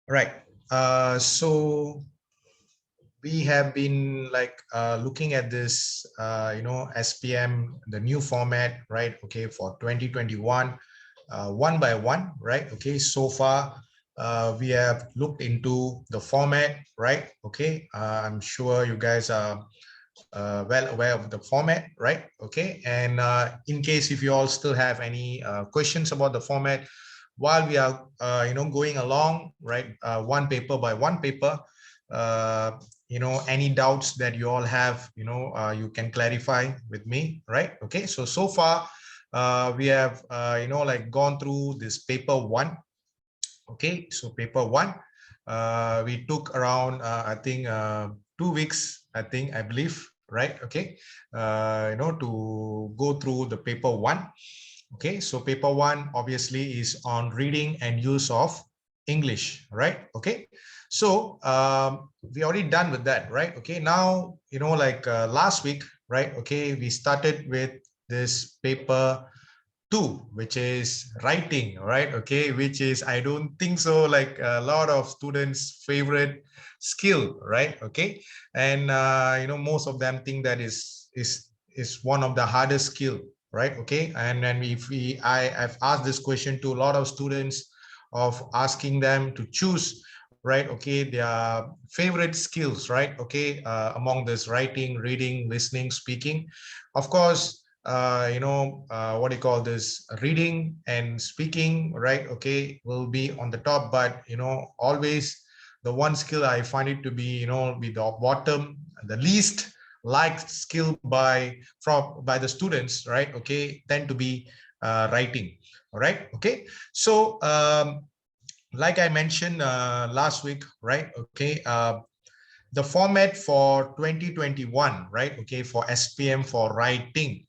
Right. So we have been like looking at this, SPM, the new format, right? Okay, for 2021, one by one, right? Okay, so far we have looked into the format, right? Okay, I'm sure you guys are well aware of the format, right? Okay, and in case if you all still have any questions about the format while we are going along, right, one paper by one paper, uh, any doubts that you all have, you can clarify with me, right? Okay, so far we have like gone through this paper one. Okay, so paper one, we took around I think 2 weeks, I believe, right? Okay, to go through the paper one. Okay, so paper one obviously is on reading and use of English, right? Okay, so we already done with that, right? Okay, now like last week, right? Okay, we started with this paper two, which is writing, right? Okay, which is, I don't think so, like a lot of students' favorite skill, right? Okay, and most of them think that is one of the hardest skill, right? Okay, and then if I've asked this question to a lot of students, of asking them to choose, right? Okay, their favorite skills, right? Okay, among this writing, reading, listening, speaking, of course what do you call this, reading and speaking, right? Okay, will be on the top, but always the one skill I find it to be, be the bottom, the least liked skill by the students, right? Okay, tend to be writing. All right. Okay, so like I mentioned last week, right? Okay, the format for 2021, right? Okay, for SPM for writing,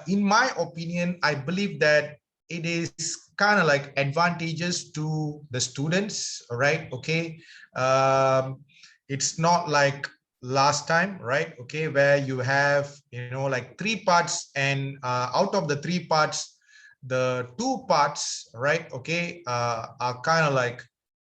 in my opinion, I believe that it is kind of like advantageous to the students, right? Okay, it's not like last time, right? Okay, where you have like three parts, and out of the three parts, the two parts, right? Okay, are kind of like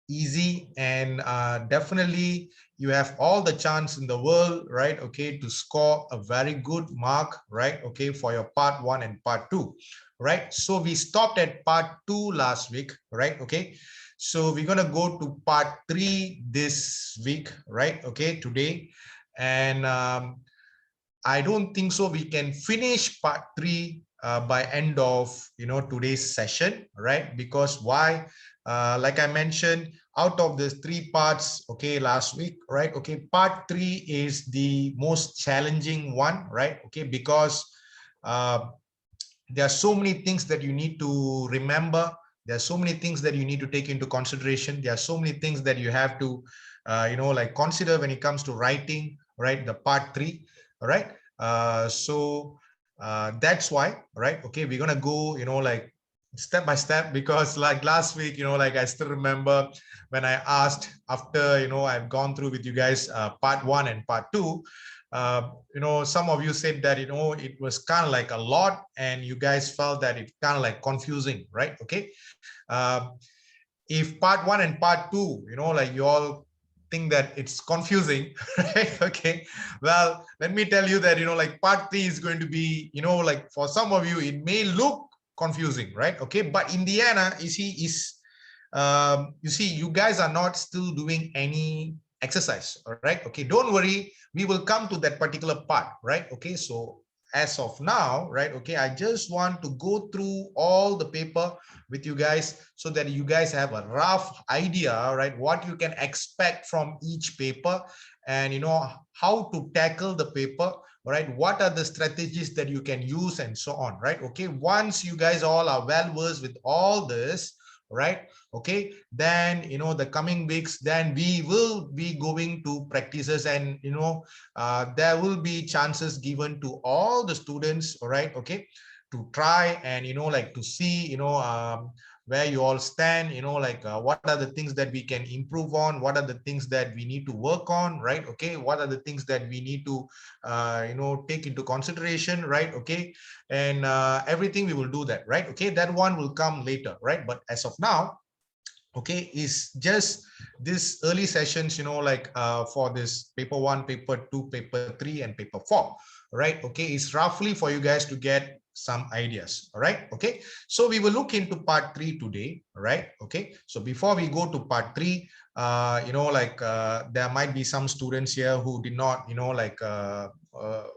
easy, and definitely you have all the chance in the world, right? Okay, to score a very good mark, right? Okay, for your part one and part two, right? So we stopped at part two last week, right? Okay, so we're gonna go to part three this week, right? Okay, today, and I don't think so we can finish part three by end of today's session, right? Because why? Like I mentioned, out of the three parts, okay, last week, right? Okay, part three is the most challenging one, right? Okay, because uh, there are so many things that you need to remember. There are so many things that you need to take into consideration. There are so many things that you have to like consider when it comes to writing, right? The part three. All right, that's why, right? Okay, we're gonna go like step by step, because like last week, like I still remember when I asked, after I've gone through with you guys part one and part two, some of you said that it was kind of like a lot, and you guys felt that it kind of like confusing, right? Okay, uh, if part one and part two, like you all think that it's confusing, right? Okay, well, let me tell you that like part three is going to be, like for some of you it may look confusing, right? Okay, but in the end, you see, you guys are not still doing any exercise. All right, okay, don't worry, we will come to that particular part, right? Okay, so as of now, right, okay, I just want to go through all the paper with you guys, so that you guys have a rough idea, right, what you can expect from each paper, and how to tackle the paper, right? What are the strategies that you can use, and so on, right? Okay, once you guys all are well versed with all this, right? Okay, then the coming weeks, then we will be going to practices, and there will be chances given to all the students, all right? Okay, to try and like to see where you all stand, like what are the things that we can improve on, what are the things that we need to work on, right? Okay, what are the things that we need to take into consideration, right? Okay, and everything we will do that, right? Okay, that one will come later, right? But as of now, okay, is just this early sessions, like for this paper 1, paper 2, paper 3, and paper 4, right? Okay, it's roughly for you guys to get some ideas. All right, okay, so we will look into part 3 today. All right, okay, so before we go to part 3, like there might be some students here who did not,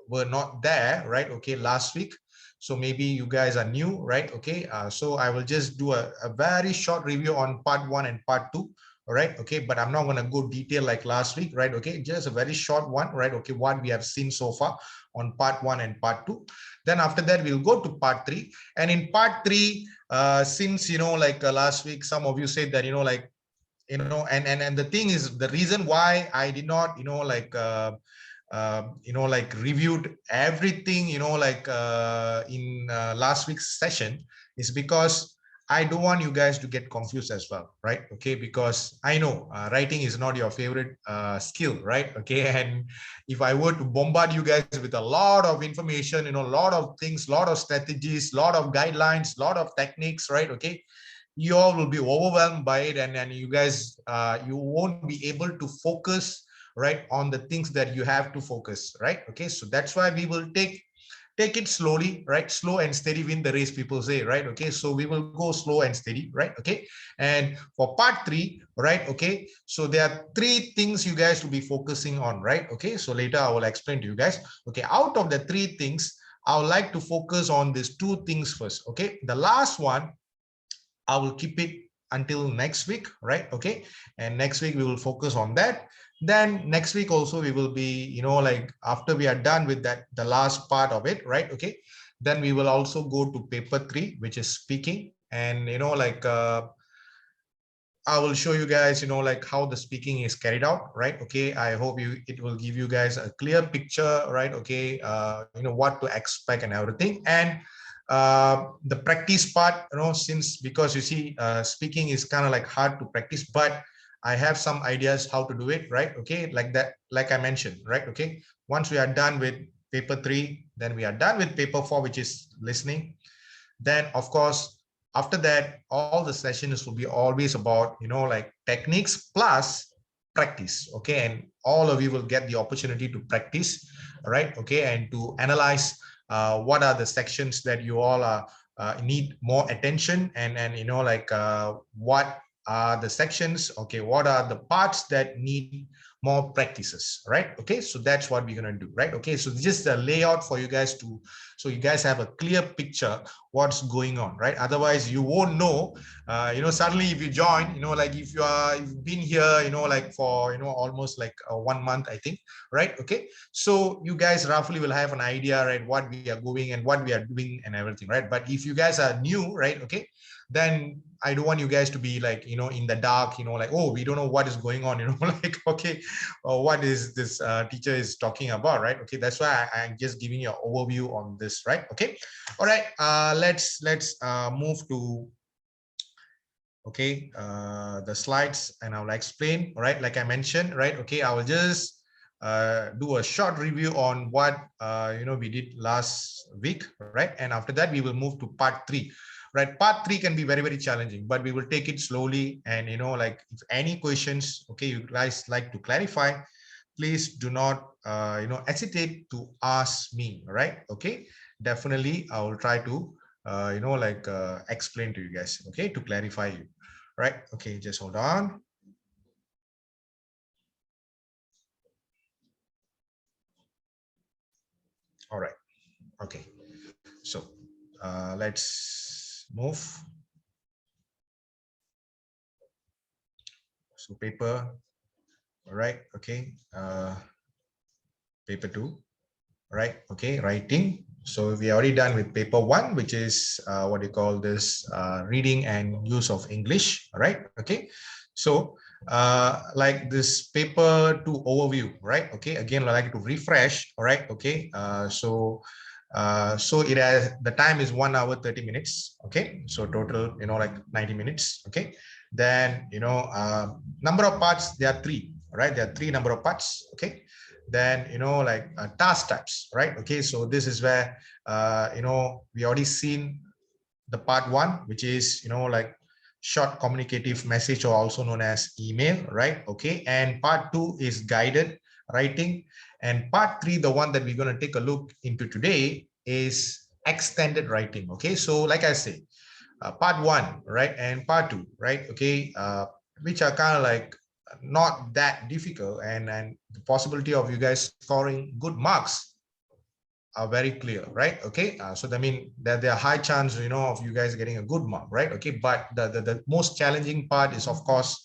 were not there, right? Okay, last week. So maybe you guys are new, right? Okay, so I will just do a very short review on part 1 and part 2. All right, okay, but I'm not going to go detail like last week, right? Okay, just a very short one, right? Okay, what we have seen so far on part 1 and part 2. Then after that, we'll go to part 3. And in part 3, since, last week, some of you said that, and the thing is, the reason why I did not, reviewed everything, in last week's session, is because I don't want you guys to get confused as well, right? Okay, because I know writing is not your favorite skill, right? Okay, and if I were to bombard you guys with a lot of information, a lot of things, lot of strategies, lot of guidelines, lot of techniques, right? Okay, you all will be overwhelmed by it, and you guys you won't be able to focus, right, on the things that you have to focus, right? Okay, so that's why we will take it slowly, right? Slow and steady win the race, people say, right? Okay, so we will go slow and steady, right? Okay, and for part 3, right? Okay, so there are 3 things you guys will be focusing on, right? Okay, so later I will explain to you guys. Okay, out of the 3 things, I would like to focus on these 2 things first. Okay, the last one I will keep it until next week, right? Okay, and next week we will focus on that. Then next week also we will be, after we are done with that, the last part of it, right? Okay, then we will also go to paper 3, which is speaking, and I will show you guys, how the speaking is carried out, right? Okay, I hope it will give you guys a clear picture, right? Okay, what to expect and everything. And the practice part, since, because you see, speaking is kind of like hard to practice, but I have some ideas how to do it, right? Okay, like that, like I mentioned, right? Okay, once we are done with paper 3, then we are done with paper 4, which is listening. Then of course, after that, all the sessions will be always about, techniques plus practice. Okay, and all of you will get the opportunity to practice, right? Okay, and to analyze what are the sections that you all are need more attention, and what are the sections, okay, what are the parts that need more practices, right? Okay, so that's what we're going to do, right? Okay, so just a layout for you guys to, so you guys have a clear picture what's going on, right? Otherwise you won't know, suddenly if you join, like if you've been here, for, almost like 1 month, I think, right? Okay, so you guys roughly will have an idea, right, what we are going and what we are doing and everything, right? But if you guys are new, right, okay, then I don't want you guys to be like, in the dark, like, oh, we don't know what is going on, like, okay, what is this teacher is talking about, right? Okay, that's why I'm just giving you an overview on this, right? Okay, all right, let's move to, okay, the slides, and I will explain. All right, like I mentioned, right? Okay, I will just do a short review on what we did last week, right? And after that we will move to part 3, right? Part 3 can be very, very challenging, but we will take it slowly. And like, if any questions, okay, you guys like to clarify, please do not hesitate to ask me, right? Okay, definitely I will try to explain to you guys, okay, to clarify you, right? Okay, just hold on. All right, okay, so let's move. So paper, all right, okay, paper 2, right? Okay, writing. So we are already done with paper 1, which is what you call this, reading and use of English, right? Okay, so like this paper 2 overview, right? Okay, again, I like to refresh, all right? Okay, so it has, the time is 1 hour 30 minutes. Okay, so total, like 90 minutes. Okay, then number of parts, there are 3, right? There are 3 number of parts. Okay, then like task types, right? Okay, so this is where we already seen the part 1, which is like short communicative message, or also known as email, right? Okay. And part 2 is guided writing. And part 3, the one that we're going to take a look into today, is extended writing. Okay. So like I say, part 1, right, and part 2, right, okay, which are kind of like not that difficult, and the possibility of you guys scoring good marks are very clear, right? Okay, so I mean that there are high chance, you know, of you guys getting a good mark, right? Okay, but the most challenging part is, of course,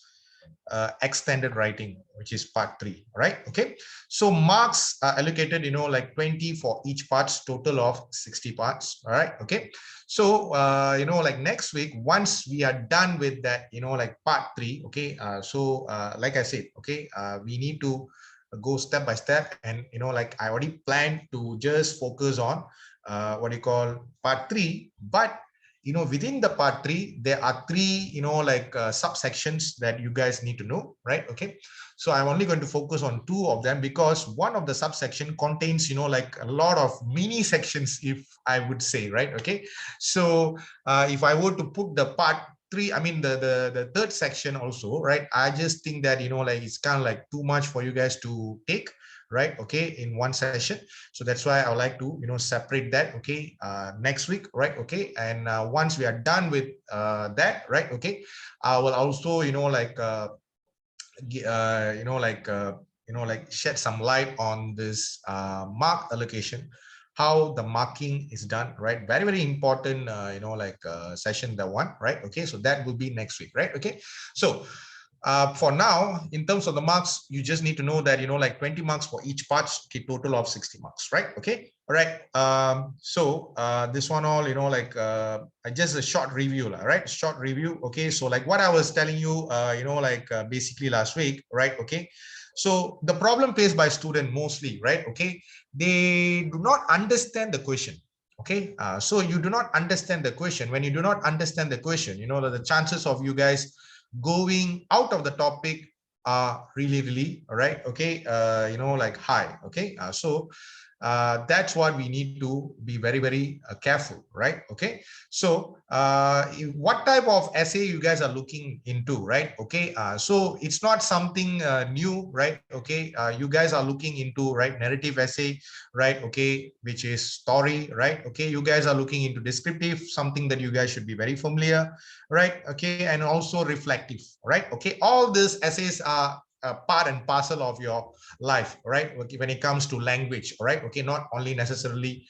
extended writing, which is part 3, right? Okay, so marks are allocated, you know, like 20 for each parts, total of 60 parts. All right. Okay, so you know, like next week, once we are done with that, you know, like part 3, okay, so like I said, okay, we need to go step by step, and you know, like I already planned to just focus on what you call part 3, but you know, within the part 3, there are 3, you know, like subsections that you guys need to know, right? Okay, so I'm only going to focus on 2 of them, because one of the subsection contains, you know, like a lot of mini sections, if I would say, right? Okay, so if I were to put the part 3, I mean the third section also, right, I just think that, you know, like it's kind of like too much for you guys to take, right? Okay, in one session. So that's why I would like to, you know, separate that, okay, next week, right? Okay, and once we are done with that, right? Okay, I will also, you know, like you know, like you know, like shed some light on this mark allocation, how the marking is done, right? Very, very important, you know, like session, that one, right? Okay, so that will be next week, right? Okay, so for now, in terms of the marks, you just need to know that, you know, like 20 marks for each part, okay, total of 60 marks, right? Okay, all right. So this one all, you know, like just a short review, right? Short review. Okay, so like what I was telling you, you know, like basically last week, right? Okay, so the problem faced by student mostly, right? Okay, they do not understand the question. Okay, so you do not understand the question. When you do not understand the question, you know, the chances of you guys going out of the topic are really, really, all right, okay, you know, like high. Okay, so that's what we need to be very, very careful, right? Okay, so what type of essay you guys are looking into, right? Okay, so it's not something new, right? Okay, you guys are looking into, right, narrative essay, right? Okay, which is story, right? Okay, you guys are looking into descriptive, something that you guys should be very familiar, right? Okay, and also reflective, right? Okay, all these essays are part and parcel of your life, right? Okay, when it comes to language, right? Okay, not only necessarily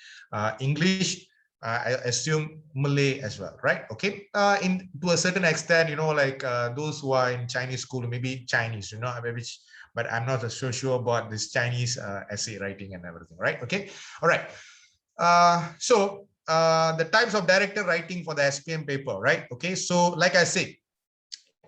English, I assume Malay as well, right? Okay, in to a certain extent, you know, like those who are in Chinese school, maybe Chinese, you know, which, but I'm not so sure about this Chinese essay writing and everything, right? Okay, all right. So the types of directed writing for the SPM paper, right? Okay, so like I say,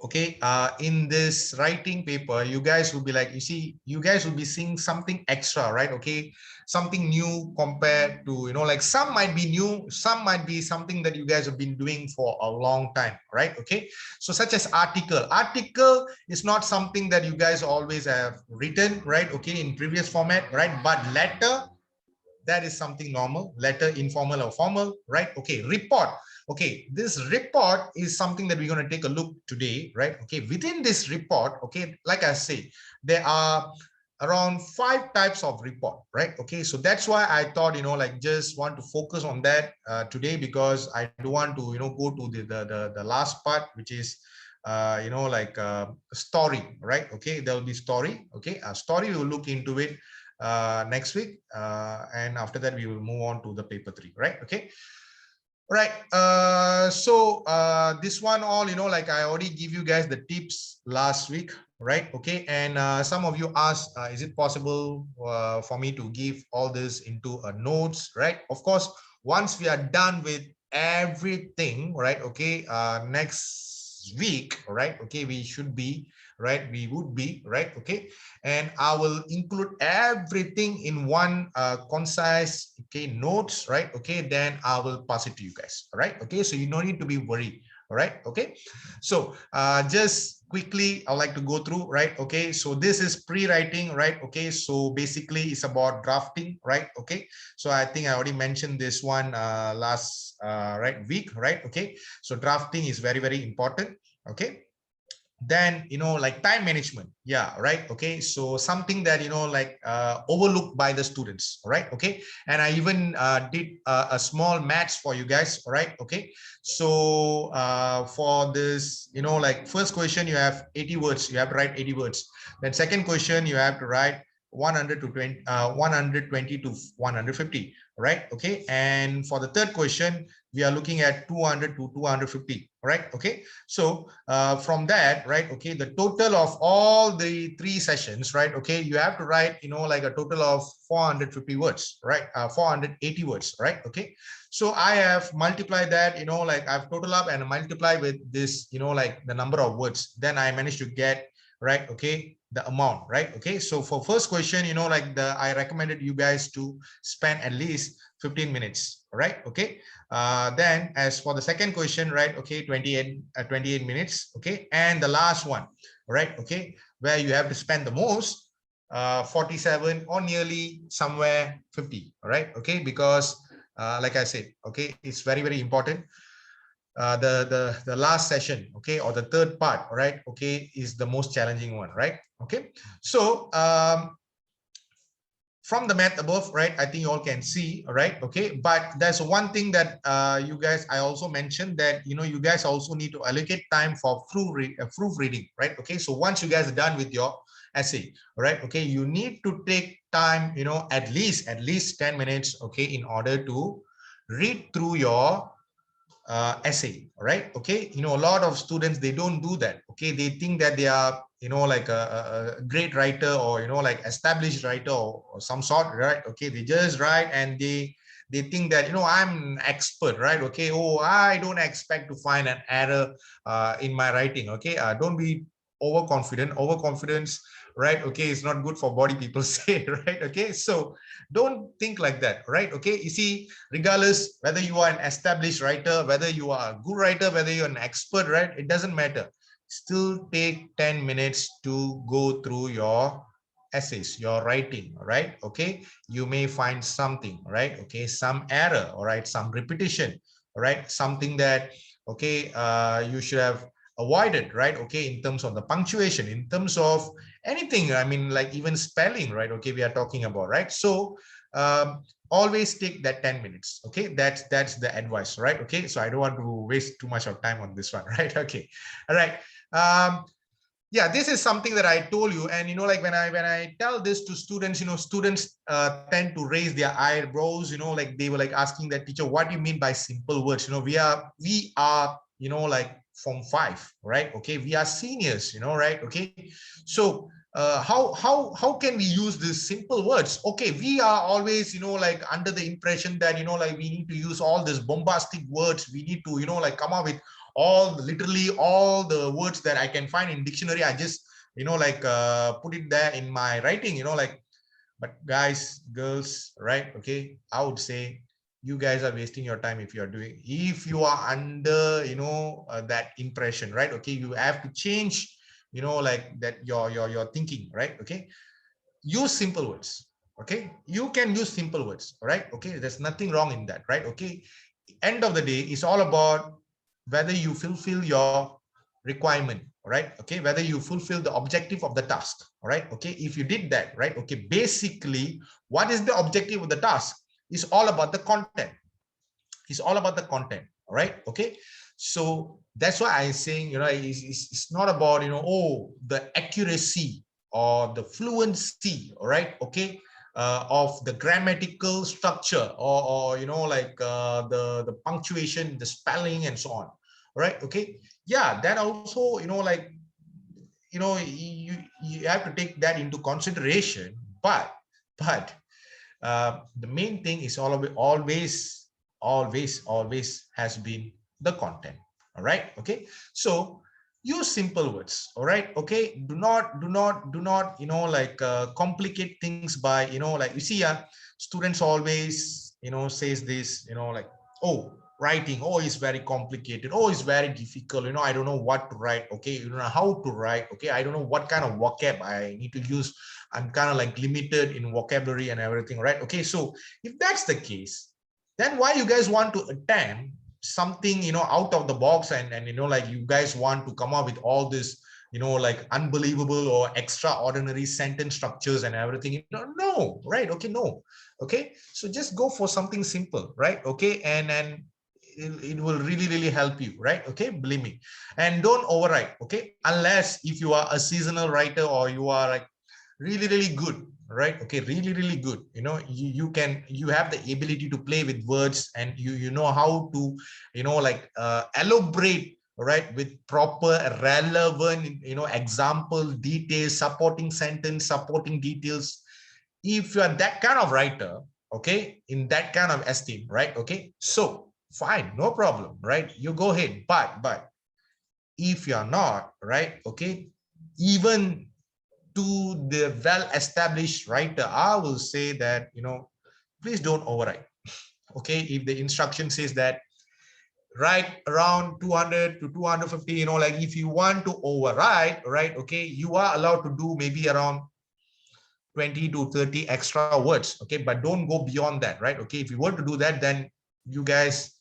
okay, in this writing paper, you guys will be like, you see, you guys will be seeing something extra, right? Okay, something new compared to, you know, like some might be new, some might be something that you guys have been doing for a long time, right? Okay, so such as article is not something that you guys always have written, right? Okay, in previous format, right? But letter, that is something normal. Letter, informal or formal, right? Okay, report. Okay, this report is something that we're going to take a look today, right? Okay, within this report, okay, like I say, there are around 5 types of report, right? Okay, so that's why I thought, you know, like just want to focus on that today, because I don't want to, you know, go to the last part, which is you know, like story, right? Okay, there will be story. Okay, story, we'll look into it next week, and after that we will move on to the paper 3, right? Okay, right. So this one all, you know, like I already give you guys the tips last week, right? Okay, and some of you asked, is it possible for me to give all this into a notes, right? Of course, once we are done with everything, right? Okay, next week, right? Okay, we should be, right, we would be, right? Okay, and I will include everything in one concise, okay, notes, right? Okay, then I will pass it to you guys, all right? Okay, so you don't need to be worried, all right? Okay, so just quickly, I'd like to go through, right? Okay, so this is pre-writing, right? Okay, so basically it's about drafting, right? Okay, so I think I already mentioned this one last right week, right? Okay, so drafting is very, very important. Okay. Then, like time management. Yeah, right. Okay, so something that, like overlooked by the students. All right. Okay, and I even did a small maths for you guys. All right. Okay, so for this, like first question, you have 80 words, you have to write 80 words. Then second question, you have to write 100 to 20 120 to 150, right? Okay, and for the third question, we are looking at 200 to 250, right? Okay, so from that, right? Okay, the total of all the three sessions, right? Okay, you have to write, like a total of 450 words, right? 480 words, right? Okay, so I have multiplied that, like I've total up and multiply with this, like the number of words. Then I managed to get, right? Okay, the amount, right? Okay, so for first question, like I recommended you guys to spend at least 15 minutes, right? Okay, then as for the second question, right? Okay, 28 minutes. Okay, and the last one, right? Okay, where you have to spend the most, 47 or nearly somewhere 50. All right. Okay, because like I said, okay, it's very, very important. The last session, okay, or the third part, right? Okay, is the most challenging one, right? Okay, so from the math above, right, I think you all can see, right? Okay, but there's one thing that you guys, I also mentioned that, you guys also need to allocate time for proofreading, right? Okay, so once you guys are done with your essay, right? Okay, you need to take time, at least 10 minutes, okay, in order to read through your essay, right? Okay, a lot of students, they don't do that. Okay, they think that they are, like a great writer, or like established writer, or some sort, right? Okay, they just write and they think that, I'm an expert, right? Okay, oh, I don't expect to find an error in my writing. Okay, don't be overconfident. Overconfidence, right? Okay, it's not good for body, people say, right? Okay, so don't think like that, right? Okay, you see, regardless whether you are an established writer, whether you are a good writer, whether you're an expert, right? It doesn't matter. Still take 10 minutes to go through your essays, your writing, right? Okay, you may find something, right? Okay, some error, all right, some repetition, all right, something that, okay, you should have avoided, right? Okay, in terms of the punctuation, in terms of anything, I mean, like even spelling, right? Okay, we are talking about, right? So always take that 10 minutes. Okay, that's the advice, right? Okay, so I don't want to waste too much of time on this one, right? Okay, all right. Yeah, this is something that I told you, and like when I tell this to students, students tend to raise their eyebrows, like they were like asking that teacher, what do you mean by simple words? We are like Form 5, right? Okay, we are seniors, right? Okay, so how can we use these simple words? Okay, we are always, like under the impression that, like we need to use all these bombastic words, we need to, like come up with literally all the words that I can find in dictionary. I just, like put it there in my writing, like, but guys, girls, right? Okay, I would say you guys are wasting your time if you are under, that impression, right? Okay, you have to change, like that, your thinking, right? Okay, use simple words. Okay, you can use simple words, right? Okay, there's nothing wrong in that, right? Okay, end of the day, it's all about whether you fulfill your requirement, right? Okay, whether you fulfill the objective of the task, all right? Okay, if you did that, right? Okay, basically, what is the objective of the task? It's all about the content. It's all about the content, all right? Okay, so that's why I'm saying, it's not about, oh, the accuracy or the fluency, all right? Okay, of the grammatical structure, or like the punctuation, the spelling, and so on, all right? Okay, yeah, that also, like, you have to take that into consideration, but the main thing is always has been the content, all right? Okay, so use simple words, all right? Okay, do not like complicate things by, like, you see, students always, says this, like, oh, writing, oh, it's very complicated, oh, it's very difficult, I don't know what to write. Okay, you don't know how to write. Okay, I don't know what kind of vocab I need to use. I'm kind of like limited in vocabulary and everything, right? Okay, so if that's the case, then why you guys want to attempt something, out of the box, and like you guys want to come up with all this, like unbelievable or extraordinary sentence structures and everything, no, right? Okay, no. Okay, so just go for something simple, right? Okay, and it will really, really help you, right? Okay, believe me. And don't overwrite, okay, unless if you are a seasonal writer or you are like really, really good, right? Okay, really, really good. You have the ability to play with words, and you know how to, like elaborate, right, with proper relevant, example, details, supporting sentence, supporting details. If you are that kind of writer, okay, in that kind of esteem, right? Okay, so fine, no problem, right? You go ahead. But if you're not, right, okay, even to the well-established writer, I will say that, please don't overwrite. Okay, if the instruction says that write around 200 to 250, like if you want to overwrite, right, okay, you are allowed to do maybe around 20 to 30 extra words, okay, but don't go beyond that, right? Okay, if you were to do that, then you guys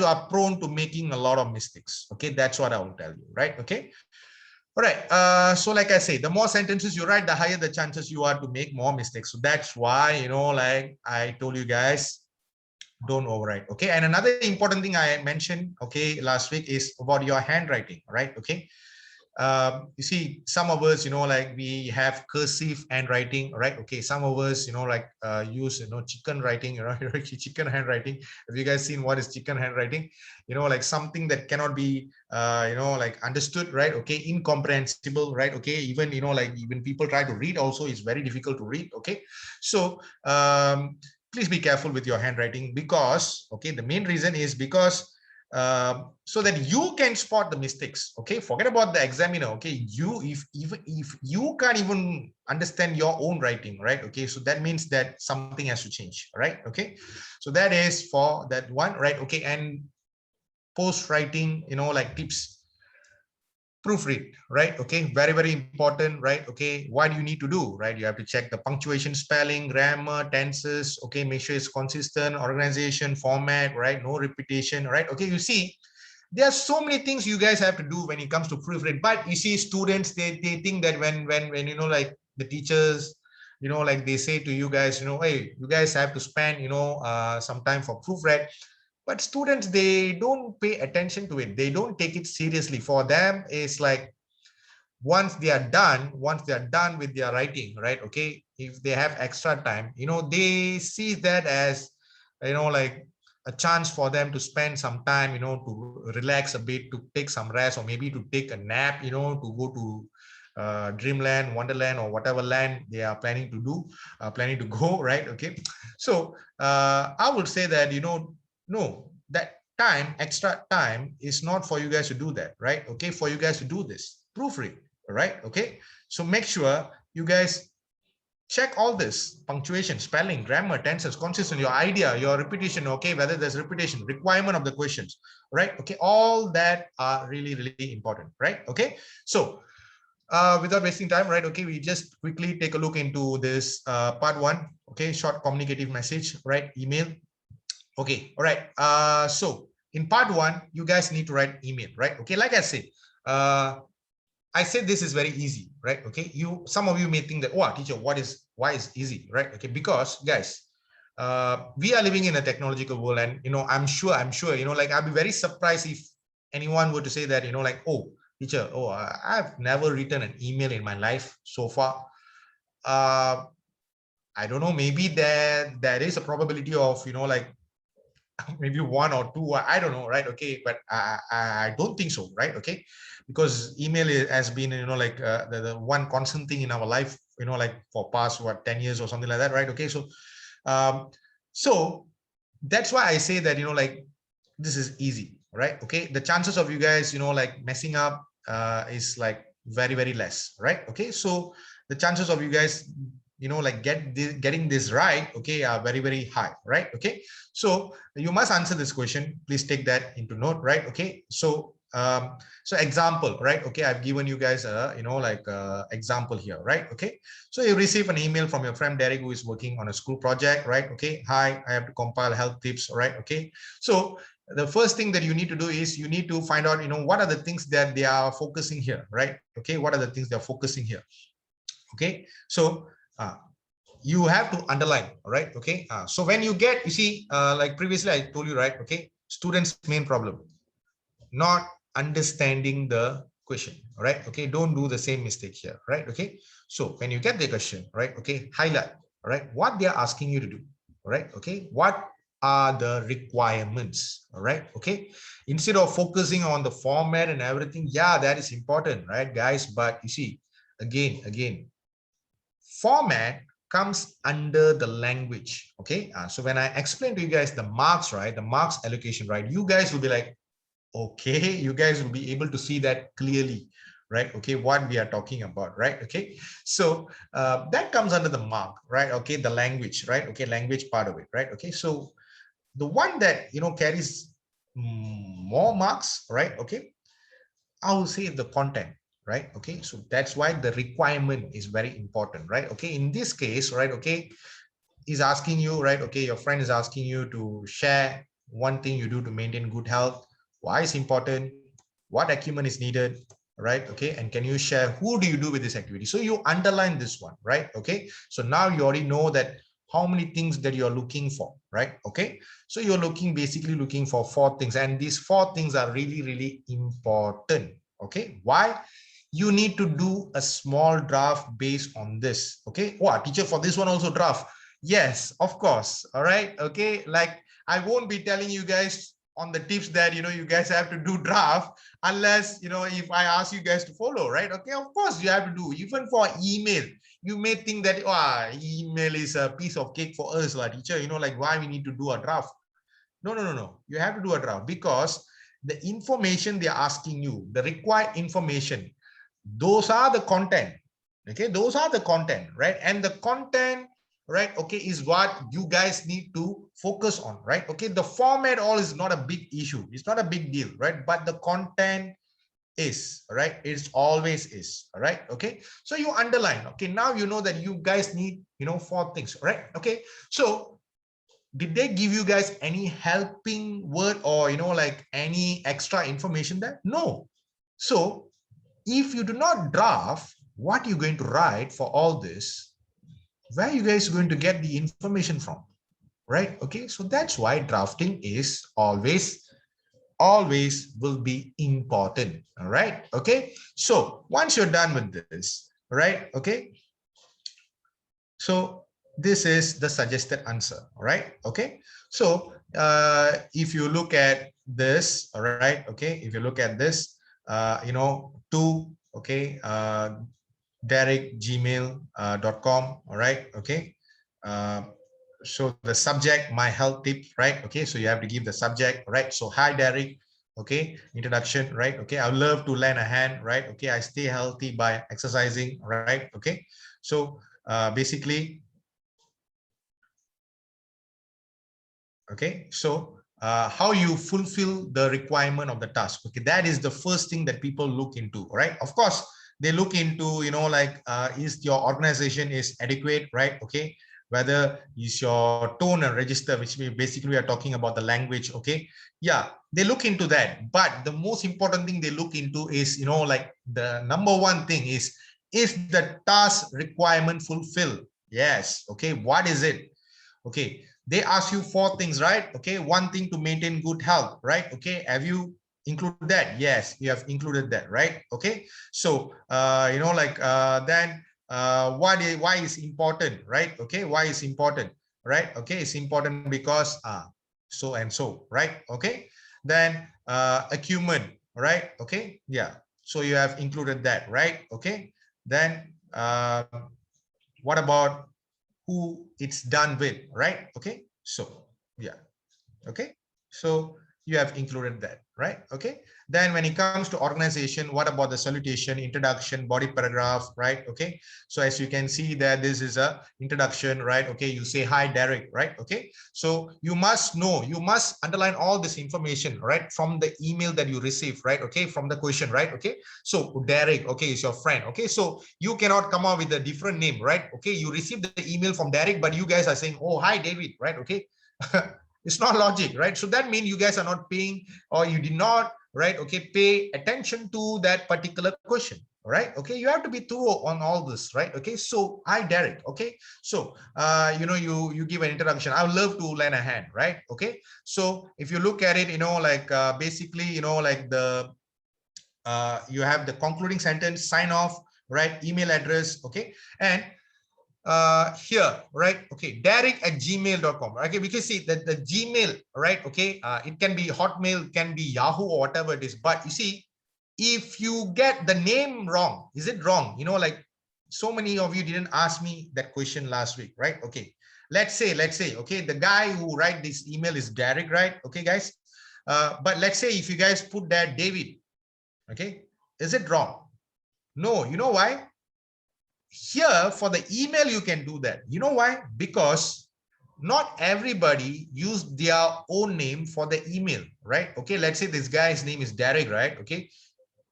are prone to making a lot of mistakes. Okay, that's what I will tell you, right? Okay. All right. So like I say, the more sentences you write, the higher the chances you are to make more mistakes. So that's why, like I told you guys, don't overwrite. Okay. And another important thing I mentioned, okay, last week is about your handwriting, right? Okay. You see, some of us, like we have cursive handwriting, right? Okay, some of us, like use, chicken writing, chicken handwriting. Have you guys seen what is chicken handwriting? Like something that cannot be, like understood, right? Okay, incomprehensible, right? Okay, even, like even people try to read also, it's very difficult to read. Okay, so please be careful with your handwriting, because, okay, the main reason is because so that you can spot the mistakes. Okay, forget about the examiner. Okay, if you can't even understand your own writing, right? Okay, so that means that something has to change, right? Okay, so that is for that one, right? Okay, and post writing, like tips. Proofread, right? Okay, very, very important, right? Okay, what do you need to do, right? You have to check the punctuation, spelling, grammar, tenses. Okay, make sure it's consistent, organization, format, right? No repetition, right? Okay, you see, there are so many things you guys have to do when it comes to proofread. But you see, students, they think that when like the teachers, like they say to you guys, hey, you guys have to spend, some time for proofread. But students, they don't pay attention to it. They don't take it seriously. For them, it's like once they are done with their writing, right? Okay, if they have extra time, they see that as, like a chance for them to spend some time, to relax a bit, to take some rest, or maybe to take a nap, to go to dreamland, wonderland, or whatever land they are planning to do, planning to go, right? Okay, so I would say that, no, that time, extra time, is not for you guys to do that, right? Okay, for you guys to do this proofread, right? Okay, so make sure you guys check all this: punctuation, spelling, grammar, tenses, consistent, your idea, your repetition, okay, whether there's repetition, requirement of the questions, right? Okay, all that are really, really important, right? Okay, so without wasting time, right? Okay, we just quickly take a look into this part one. Okay, short communicative message, right? Email. Okay, all right. So in part one, you guys need to write email, right? Okay, like I said this is very easy, right? Okay, some of you may think that, wow, teacher, why is easy, right? Okay, because guys, we are living in a technological world, and I'm sure, like I'll be very surprised if anyone were to say that, like, oh, teacher, oh, I've never written an email in my life so far. I don't know, maybe there is a probability of, like maybe one or two, I don't know, right? Okay, but I don't think so, right? Okay, because email has been, like the one constant thing in our life, like for past 10 years or something like that, right? Okay, so so that's why I say that, like this is easy, right? Okay, the chances of you guys, like messing up is like very, very less, right? Okay, so the chances of you guys, like getting this right, okay, are very, very high, right? Okay, so you must answer this question. Please take that into note, right? Okay, so So example, right? Okay, I've given you guys a, like example here, right? Okay, so you receive an email from your friend Derek, who is working on a school project, right? Okay, hi, I have to compile health tips, right? Okay, so the first thing that you need to do is you need to find out, what are the things that they are focusing here, right? Okay, what are the things they're focusing here? Okay, so you have to underline, right? Okay, so when you get, you see, like previously I told you, right? Okay, students' main problem, not understanding the question, right? Okay, don't do the same mistake here, right? Okay, so when you get the question, right? Okay, highlight, right, what they are asking you to do, right? Okay, what are the requirements, all right? Okay, instead of focusing on the format and everything, yeah, that is important, right, guys? But you see, again, format comes under the language. Okay, so when I explain to you guys the marks, right, the marks allocation, right, you guys will be like, okay, you guys will be able to see that clearly, right? Okay, what we are talking about, right? Okay, so that comes under the mark, right? Okay, the language, right? Okay, language part of it, right? Okay, so the one that carries more marks, right? Okay, I will say the content, right? Okay, so that's why the requirement is very important, right? Okay, in this case, right? Okay, is asking you, right? Okay, your friend is asking you to share one thing you do to maintain good health, why it's important, what acumen is needed, right? Okay, and can you share who do you do with this activity? So you underline this one, right? Okay, so now you already know that how many things that you're looking for, right? Okay, so you're basically looking for 4 things, and these 4 things are really important. Okay, why? You need to do a small draft based on this. Okay, wow, teacher, for this one also draft? Yes, of course. All right. Okay. Like I won't be telling you guys on the tips that, you guys have to do draft unless, if I ask you guys to follow, right? Okay. Of course you have to do, even for email. You may think that, email is a piece of cake for us, like teacher, like why we need to do a draft. No. You have to do a draft because the information they're asking you, the required information, those are the content. Okay, those are the content, right? And the content, right, okay, is what you guys need to focus on, right? Okay, the format all is not a big issue, it's not a big deal, right? But the content is, right, it's always is. All right, okay, so you underline. Okay, now you know that you guys need 4 things, right? Okay, so did they give you guys any helping word or like any extra information there? No. So if you do not draft what you're going to write for all this, where are you guys going to get the information from, right? Okay, so that's why drafting is always will be important. All right, okay, so once you're done with this, right, okay, so this is the suggested answer. All right, okay, so if you look at this, all right, okay, if you look at this, to, okay, derekgmail.com. All right, okay, so the subject, my health tip, right? Okay, so you have to give the subject, right? So hi Derek, okay, introduction, right? Okay, I would love to lend a hand, right? Okay, I stay healthy by exercising, right? Okay, so basically, okay, so how you fulfill the requirement of the task. Okay, that is the first thing that people look into, right? Of course, they look into, like, is your organization is adequate, right? Okay, whether is your tone and register, which we basically are talking about the language. Okay, yeah, they look into that. But the most important thing they look into is, like the number one thing is the task requirement fulfilled? Yes. Okay, what is it? Okay, they ask you 4 things, right? Okay, one thing to maintain good health, right? Okay, have you included that? Yes, you have included that, right? Okay, so like then why is important, right? Okay, why is important, right? Okay, it's important because so and so, right? Okay, then acumen, right? Okay, yeah, so you have included that, right? Okay, then what about who it's done with, right? Okay, so yeah, okay, so you have included that, right? Okay. Then when it comes to organization, what about the salutation, introduction, body paragraph, right? Okay. So as you can see that this is a introduction, right? Okay. You say, hi, Derek, right? Okay. So you must know, you must underline all this information, right? From the email that you receive, right? Okay. From the question, right? Okay. So Derek, okay, is your friend. Okay. So you cannot come up with a different name, right? Okay. You receive the email from Derek, but you guys are saying, oh, hi, David, right? Okay. It's not logic, right? So that means you guys are not paying, or you did not, right? Okay, pay attention to that particular question, right? Okay, you have to be thorough on all this, right? Okay, so hi, Derek. Okay, so you give an introduction. I would love to lend a hand, right? Okay, so if you look at it, basically, like you have the concluding sentence, sign off, right? Email address, okay, and here, right? Okay, derek@gmail.com. Okay, we can see that the Gmail, right? Okay, it can be Hotmail, can be Yahoo, or whatever it is. But you see, if you get the name wrong, is it wrong? Like so many of you didn't ask me that question last week, right? Okay, let's say, okay, the guy who write this email is Derek, right? Okay, guys. But let's say if you guys put that David, okay, is it wrong? No, you know why? Here for the email you can do that. You know why? Because not everybody use their own name for the email, right? Okay, let's say this guy's name is Derek, right? Okay,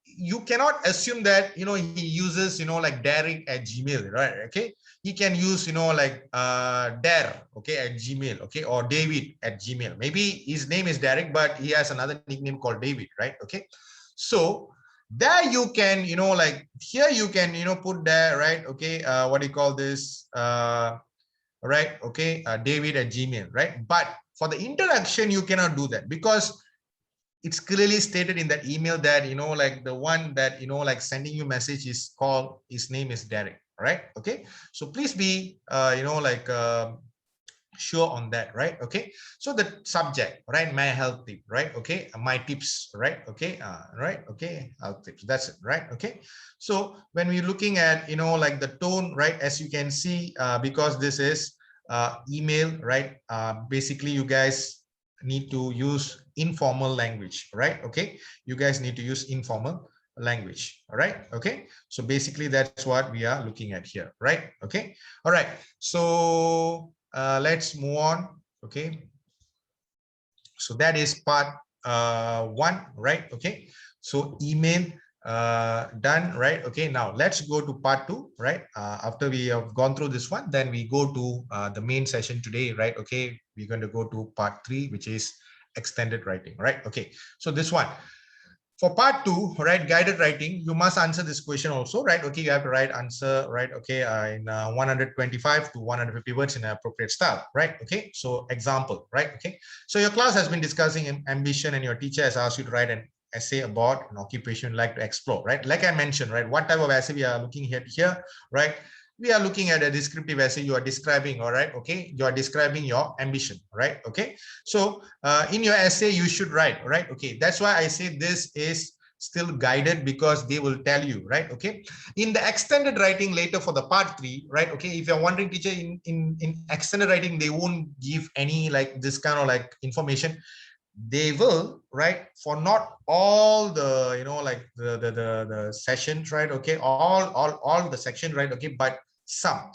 you cannot assume that he uses like Derek@gmail, right? Okay, he can use like Dare, okay, at Gmail, okay, or David@gmail. Maybe his name is Derek, but he has another nickname called David, right? Okay, so there you can like here you can put there, right? Okay, what do you call this, right? Okay, David@gmail, right? But for the introduction you cannot do that, because it's clearly stated in that email that like the one that like sending you message is called, his name is Derek, right? Okay, so please be sure on that, right? Okay, so the subject, right? My health tip, right? Okay, my tips, right? Okay, right? Okay, health tips, that's it, right? Okay, so when we're looking at like the tone, right? As you can see, because this is email, right? Basically you guys need to use informal language, right? Okay, you guys need to use informal language. All right, okay, so basically that's what we are looking at here, right? Okay, all right, so let's move on. Okay, so that is part one, right? Okay, so email done, right? Okay, now let's go to part two, right? After we have gone through this one, then we go to the main session today, right? Okay, we're going to go to part three, which is extended writing, right? Okay, so this one, for part two, right, guided writing, you must answer this question also, right? Okay, you have to write answer, right? Okay, in 125 to 150 words in an appropriate style, right? Okay, so example, right? Okay, so your class has been discussing ambition, and your teacher has asked you to write an essay about an occupation you'd like to explore, right? Like I mentioned, right, what type of essay we are looking at here, right? We are looking at a descriptive essay. You are describing, all right? Okay, you are describing your ambition, right? Okay, so in your essay you should write, right? Okay, that's why I say this is still guided, because they will tell you, right? Okay, in the extended writing later for the part three, right? Okay, if you're wondering, teacher, in extended writing they won't give any like this kind of like information. They will, right, for not all the like the sessions, right? Okay, all the section, right? Okay, but some,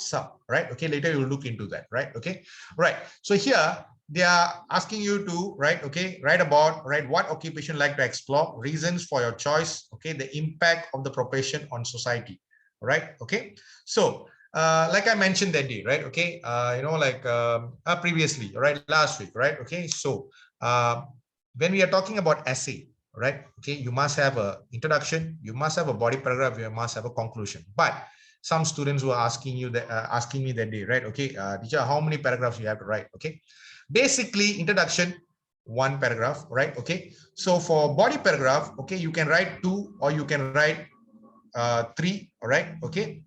right? Okay, later you'll look into that, right? Okay, right, so here they are asking you to, right? Okay, write about, right, what occupation like to explore, reasons for your choice, okay, the impact of the profession on society, right? Okay, so like I mentioned that day, right? Okay, previously, right, last week, right? Okay, so when we are talking about essay, right? Okay, you must have a introduction, you must have a body paragraph, you must have a conclusion. But some students were asking you that, asking me that day, right? Okay, teacher, how many paragraphs you have to write? Okay, basically introduction, one paragraph, right? Okay, so for body paragraph, okay, you can write two or you can write three, all right? Okay,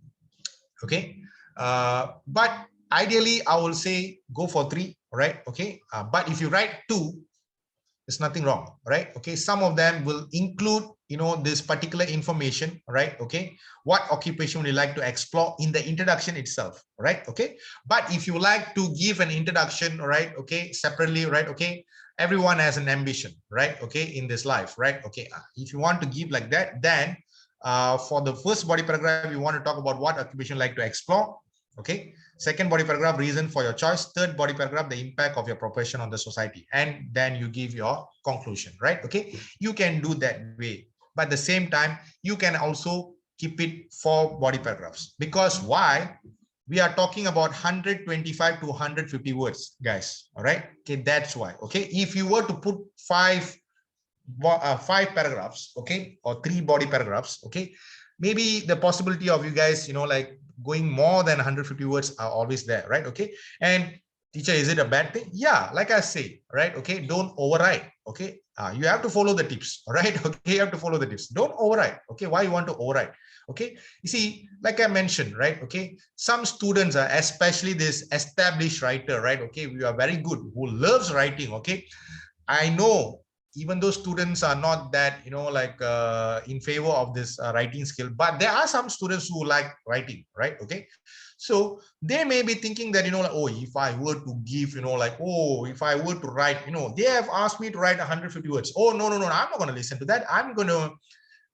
okay, but ideally I will say go for three, right? Okay, but if you write two, there's nothing wrong, right? Okay, some of them will include this particular information, right? Okay, what occupation would you like to explore in the introduction itself, right? Okay, but if you like to give an introduction, right, okay, separately, right? Okay, everyone has an ambition, right? Okay, in this life, right? Okay, if you want to give like that, then for the first body paragraph, you want to talk about what occupation you like to explore. Okay, second body paragraph, reason for your choice. Third body paragraph, the impact of your profession on the society, and then you give your conclusion, right? Okay, you can do that way, but at the same time you can also keep it 4 body paragraphs, because why? We are talking about 125 to 150 words, guys. All right, okay, that's why. Okay, if you were to put five paragraphs, okay, or 3 body paragraphs, okay, maybe the possibility of you guys, like going more than 150 words are always there, right? Okay, and teacher, is it a bad thing? Yeah, like I say, right? Okay, don't override. Okay, you have to follow the tips. All right, okay, you have to follow the tips. Don't override. Okay, why you want to override? Okay, you see, like I mentioned, right? Okay, some students are, especially this established writer, right? Okay, we are very good, who loves writing. Okay, I know even though students are not that, like in favor of this writing skill, but there are some students who like writing, right? Okay, so they may be thinking that, like, oh, if I were to give, like, oh, if I were to write, they have asked me to write 150 words. Oh, no, no, no, I'm not going to listen to that. I'm going to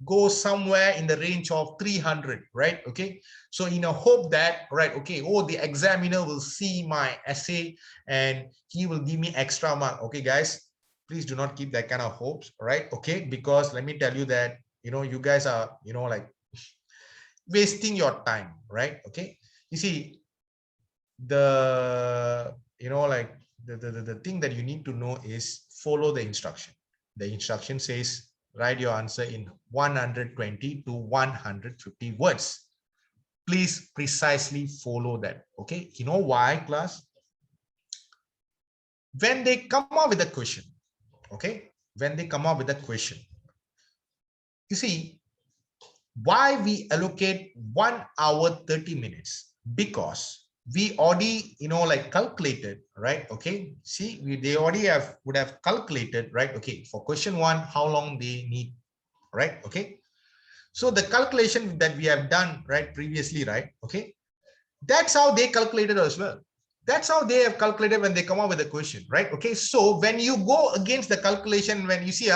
go somewhere in the range of 300, right? Okay, so in a hope that, right, okay, oh, the examiner will see my essay and he will give me extra mark. Okay, guys, please do not keep that kind of hopes, right? Okay, because let me tell you that, you guys are, like wasting your time, right? Okay, you see, the like the thing that you need to know is follow the instruction. The instruction says write your answer in 120 to 150 words. Please precisely follow that. Okay, you know why, class? When they come up with a question, okay, when they come up with a question, you see, why we allocate 1 hour 30 minutes? Because we already, like calculated, right? Okay, see, they already would have calculated, right? Okay, for question 1, how long they need, right? Okay, so the calculation that we have done, right, previously, right? Okay, that's how they calculated as well. That's how they have calculated when they come up with a question, right? Okay, so when you go against the calculation, when you see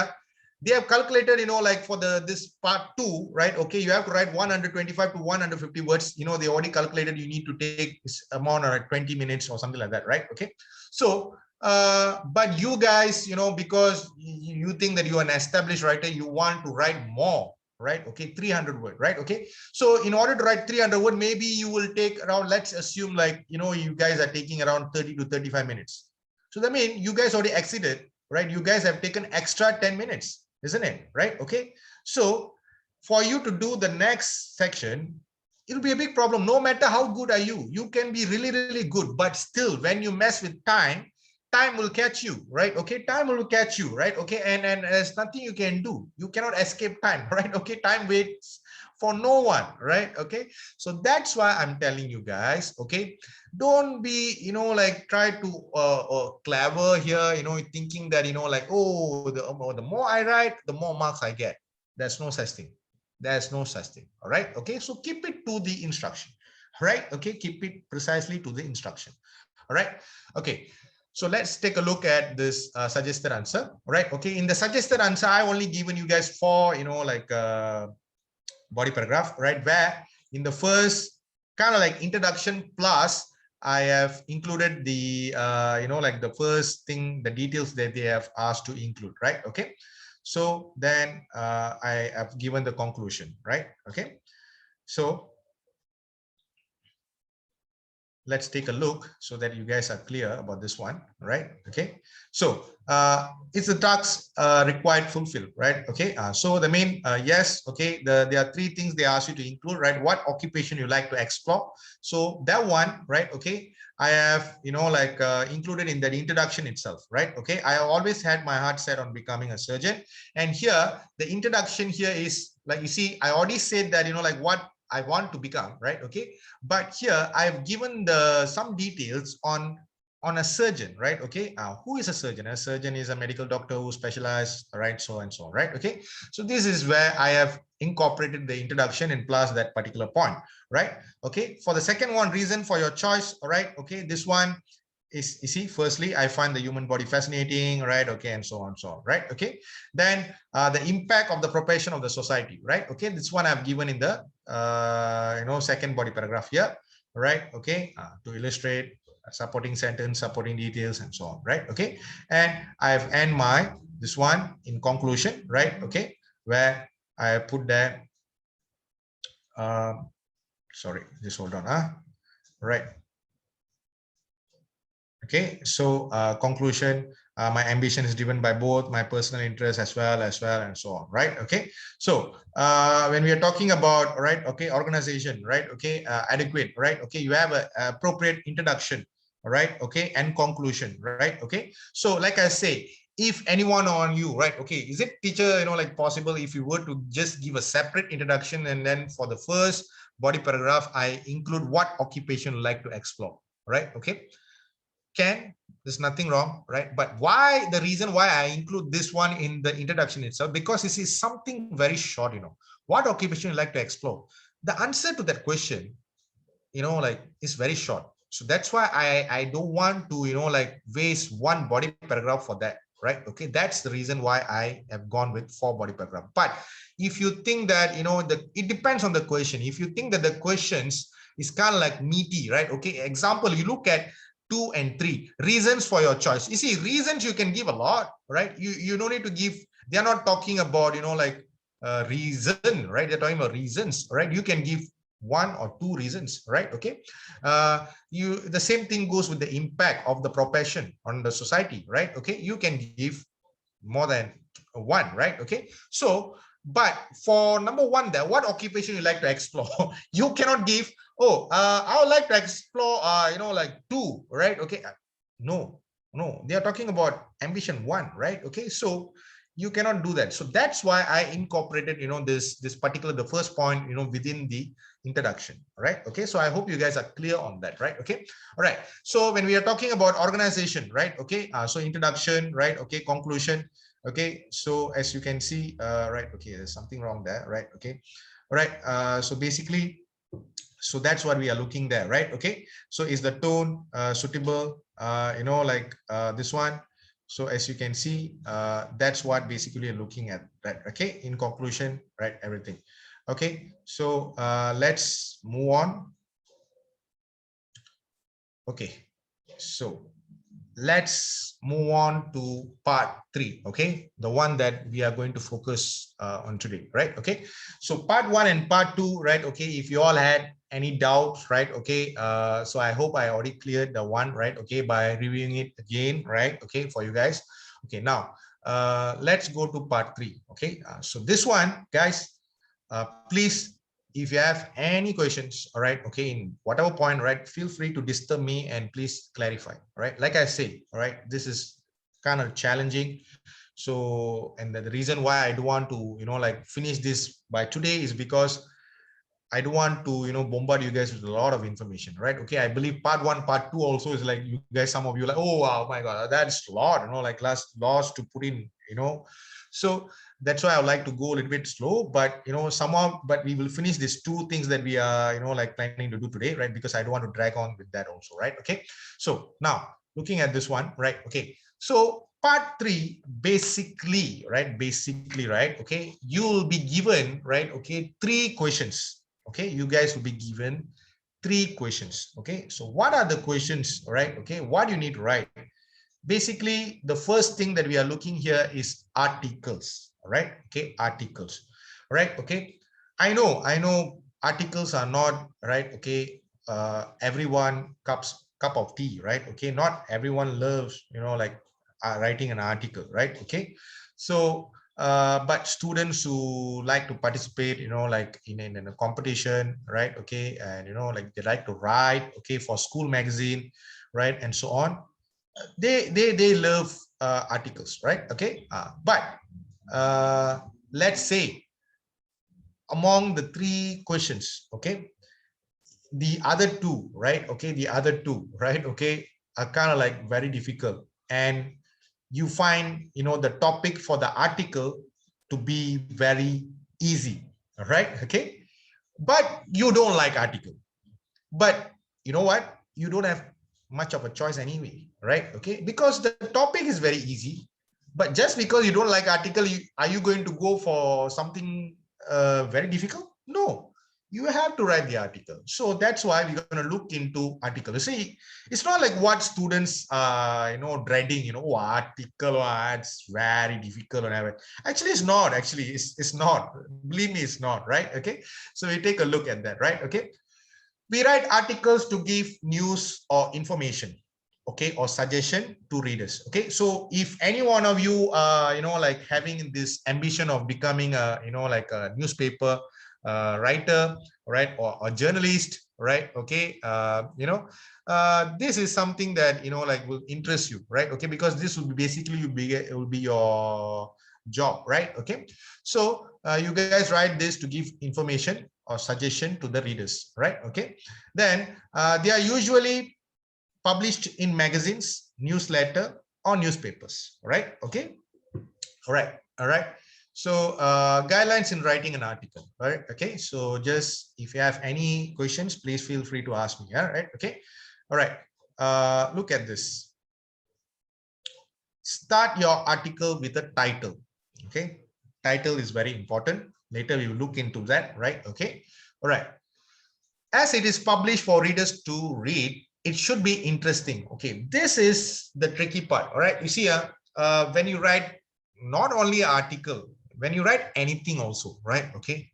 they have calculated, like for this part 2, right? Okay, you have to write 125 to 150 words. They already calculated you need to take this amount or 20 minutes or something like that, right? Okay, so but you guys, because you think that you are an established writer, you want to write more, right? Okay, 300 word, right? Okay, so in order to write 300 word, maybe you will take around, let's assume, like, you guys are taking around 30 to 35 minutes. So that means you guys already exceeded, right? You guys have taken extra 10 minutes, isn't it? Right? Okay, so for you to do the next section, it'll be a big problem. No matter how good are you can be really, really good, but still when you mess with time will catch you, right? Okay, time will catch you, right? Okay, and there's nothing you can do. You cannot escape time, right? Okay, time waits for no one, right? Okay, so that's why I'm telling you guys, okay, don't be, like try to clever here, thinking that, like, oh, the more I write, the more marks I get. There's no such thing. There's no such thing. All right, okay, so keep it to the instruction, right? Okay, keep it precisely to the instruction. All right, okay, so let's take a look at this suggested answer. All right, okay, in the suggested answer, I only given you guys 4, like body paragraph, right? Where in the first kind of like introduction plus, I have included the, like the first thing, the details that they have asked to include, right? Okay, so then I have given the conclusion, right? Okay, so let's take a look so that you guys are clear about this one, right? Okay, so it's the tasks required fulfill, right? Okay, so the main yes, okay, there are 3 things they ask you to include, right? What occupation you like to explore, so that one, right? Okay, I have, like included in that introduction itself, right? Okay, I always had my heart set on becoming a surgeon, and here the introduction here is, like, you see, I already said that, like what I want to become, right? Okay, but here I've given some details on a surgeon, right? Okay, who is a surgeon? A surgeon is a medical doctor who specializes, right? So and so on, right? Okay, so this is where I have incorporated the introduction and plus that particular point, right? Okay, for the second one, reason for your choice, all right? Okay, this one, is, you see, firstly, I find the human body fascinating, right? Okay, and so on, so on, right? Okay. Then the impact of the profession of the society, right? Okay, this one I've given in the second body paragraph here, right? Okay, to illustrate supporting sentence, supporting details, and so on, right? Okay, and I've end my this one in conclusion, right? Okay, where I put that. Sorry, just hold on. Right. Okay, so conclusion, my ambition is driven by both my personal interest as well, and so on, right? Okay, so when we are talking about, right, okay, organization, right, okay, adequate, right, okay, you have a appropriate introduction, right, okay, and conclusion, right, okay. So like I say, if anyone on you, right, okay, is it teacher, like possible if you were to just give a separate introduction and then for the first body paragraph, I include what occupation like to explore, right, okay. There's nothing wrong, right? But why, the reason why I include this one in the introduction itself, because this is something very short, what occupation you like to explore. The answer to that question, like, is very short. So that's why I don't want to, like, waste one body paragraph for that, right? Okay, that's the reason why I have gone with 4 body paragraph. But if you think that, it depends on the question. If you think that the questions is kind of like meaty, right? Okay, example, you look at 2 and 3 reasons for your choice. You see, reasons you can give a lot, right? You don't need to give. They're not talking about, like reason, right? They're talking about reasons, right? You can give 1 or 2 reasons, right? Okay, the same thing goes with the impact of the profession on the society, right? Okay, you can give more than 1, right? Okay, so but for number 1 there, what occupation you like to explore, you cannot give, I would like to explore like 2, right? Okay, no, they are talking about ambition 1, right? Okay, so you cannot do that. So that's why I incorporated this particular, the first point, within the introduction, right? Okay, so I hope you guys are clear on that, right? Okay, all right. So when we are talking about organization, right? Okay, so introduction, right? Okay, conclusion. Okay, so as you can see, right? Okay, there's something wrong there, right? Okay, all right. So basically, so that's what we are looking there, right? Okay, so is the tone suitable, like this one. So as you can see, that's what basically you're looking at, right? Okay, in conclusion, right, everything. Okay, so let's move on. Okay, so let's move on to part 3. Okay, the one that we are going to focus on today, right? Okay, so part 1 and part 2, right? Okay, if you all had any doubts, right? Okay, so I hope I already cleared the one, right? Okay, by reviewing it again, right? Okay, for you guys. Okay, now let's go to part 3. Okay, so this one, guys, please, if you have any questions, all right, okay, in whatever point, right, feel free to disturb me and please clarify, all right? Like I say, all right, this is kind of challenging. So, and the reason why I do want to, like, finish this by today is because I don't want to, bombard you guys with a lot of information, right? Okay, I believe part 1, part 2 also is like, you guys, some of you like, oh, wow, my God, that's a lot, like lots to put in, So that's why I would like to go a little bit slow, but, somehow, but we will finish these 2 things that we are, like, planning to do today, right? Because I don't want to drag on with that also, right? Okay, so now looking at this one, right? Okay, so part 3, basically, right, okay, you will be given, right, okay, 3 questions. Okay, you guys will be given 3 questions. Okay, so what are the questions, right? Okay, what you need to write? Basically, the first thing that we are looking here is articles. All right, okay, articles. All right, okay, I know articles are not, right, okay, everyone cup of tea, right? Okay, not everyone loves, like writing an article, right? Okay, so but students who like to participate, like in a competition, right? Okay, and like they like to write, okay, for school magazine, right, and so on. They love articles, right? Okay, but let's say among the 3 questions, okay, the other 2, right? Okay, the other 2, right? Okay, are kind of like very difficult, and you find, the topic for the article to be very easy, all right? Okay, but you don't like article, but you know what? You don't have much of a choice anyway, right? Okay, because the topic is very easy, but just because you don't like article, are you going to go for something very difficult? No, you have to write the article. So that's why we're going to look into article. You see, it's not like what students are, dreading, article, it's very difficult or whatever. Actually, it's not. Actually, it's not. Believe me, it's not, right? Okay, so we take a look at that, right? Okay, we write articles to give news or information, okay, or suggestion to readers. Okay, so if any one of you like having this ambition of becoming a like a newspaper writer, right, or a journalist, right, okay, this is something that like will interest you, right? Okay, because this will be basically it will be your job, right? Okay, so you guys write this to give information or suggestion to the readers, right? Okay, then they are usually published in magazines, newsletter, or newspapers, right? Okay, all right. So guidelines in writing an article, right? Okay, so just if you have any questions, please feel free to ask me. All right, okay, all right. Look at this. Start your article with a title. Okay, title is very important. Later we will look into that, right? Okay, all right. As it is published for readers to read, it should be interesting. Okay, this is the tricky part. All right, you see, when you write not only an article, when you write anything also, right? Okay,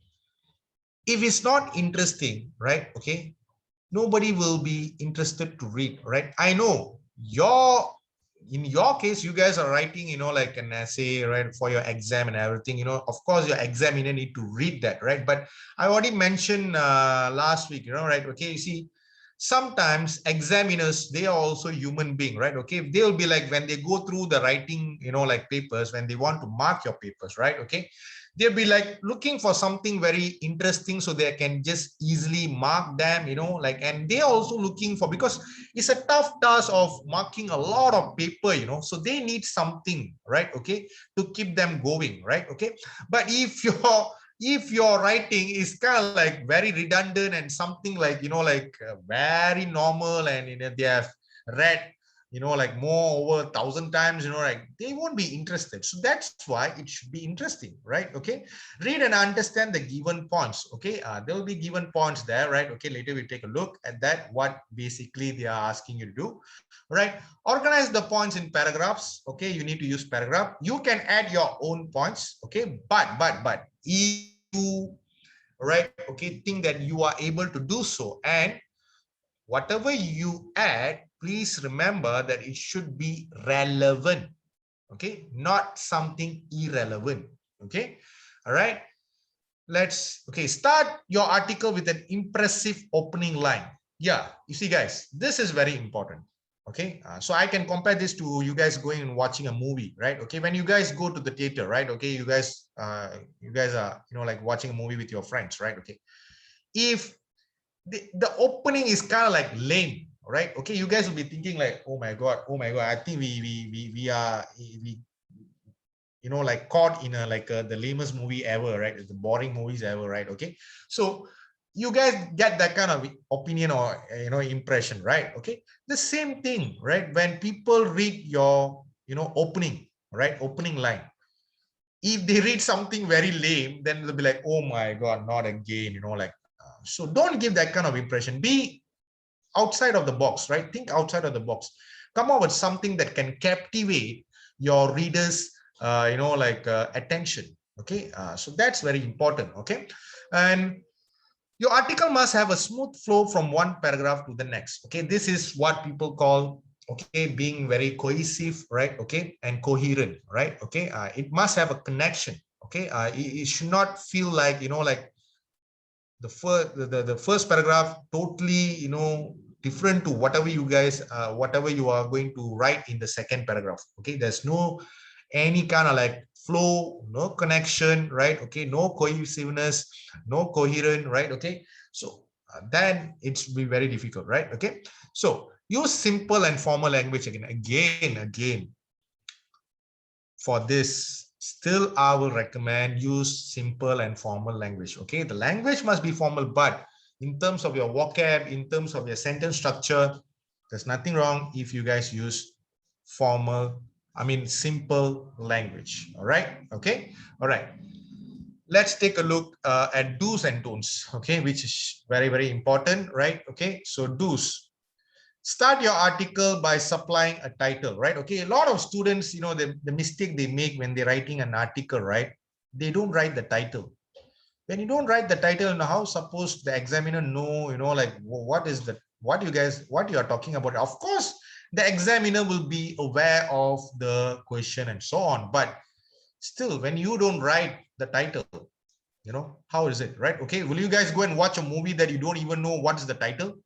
if it's not interesting, right? Okay, nobody will be interested to read, right? I know in your case, you guys are writing, like an essay, right, for your exam and everything, of course, your examiner need to read that, right? But I already mentioned last week, right? Okay, you see, sometimes examiners, they are also human being, right? Okay, they'll be like, when they go through the writing, like papers, when they want to mark your papers, right? Okay, they'll be like looking for something very interesting so they can just easily mark them, like, and they're also looking for, because it's a tough task of marking a lot of paper, so they need something, right? Okay, to keep them going, right? Okay, but if your writing is kind of like very redundant and something like like very normal, and they have read like more over 1,000 times, like they won't be interested. So that's why it should be interesting, right? Okay, read and understand the given points. Okay, there will be given points there, right? Okay, later we take a look at that, what basically they are asking you to do, right? Organize the points in paragraphs. Okay, you need to use paragraph. You can add your own points. Okay, but if you, right, okay, think that you are able to do so, and whatever you add, please remember that it should be relevant. Okay, not something irrelevant. Okay, all right, start your article with an impressive opening line. Yeah, you see guys, this is very important. Okay, so I can compare this to you guys going and watching a movie, right? Okay, when you guys go to the theater, right? Okay, you guys are like watching a movie with your friends, right? Okay, if the opening is kind of like lame, right? Okay, you guys will be thinking like, oh my god, I think we are like caught in the lamest movie ever, right? The boring movies ever, right? Okay, so you guys get that kind of opinion or impression, right? Okay, the same thing, right? When people read your opening, right, opening line, if they read something very lame, then they'll be like, oh my god, not again, like so don't give that kind of impression. Be outside of the box, right? Think outside of the box. Come up with something that can captivate your readers attention. Okay, so that's very important. Okay, and your article must have a smooth flow from one paragraph to the next. Okay, this is what people call, okay, being very cohesive, right? Okay, and coherent, right? Okay, it must have a connection. Okay, it should not feel like like the first paragraph totally different to whatever you guys whatever you are going to write in the second paragraph. Okay, there's no any kind of like flow, no connection, right? Okay, no cohesiveness, no coherent, right? Okay, so then it's be very difficult, right? Okay, so use simple and formal language again for this. Still, I will recommend use simple and formal language. Okay, the language must be formal, but in terms of your vocab, in terms of your sentence structure, There's nothing wrong if you guys use simple language. All right. Okay. All right. Let's take a look at do's and don'ts. Okay, which is very, very important, right? Okay. So do's. Start your article by supplying a title, right? Okay. A lot of students, the mistake they make when they're writing an article, right? They don't write the title. When you don't write the title, how suppose the examiner know, like what you are talking about? Of course, the examiner will be aware of the question and so on. But still, when you don't write the title, how is it, right? Okay. Will you guys go and watch a movie that you don't even know what is the title?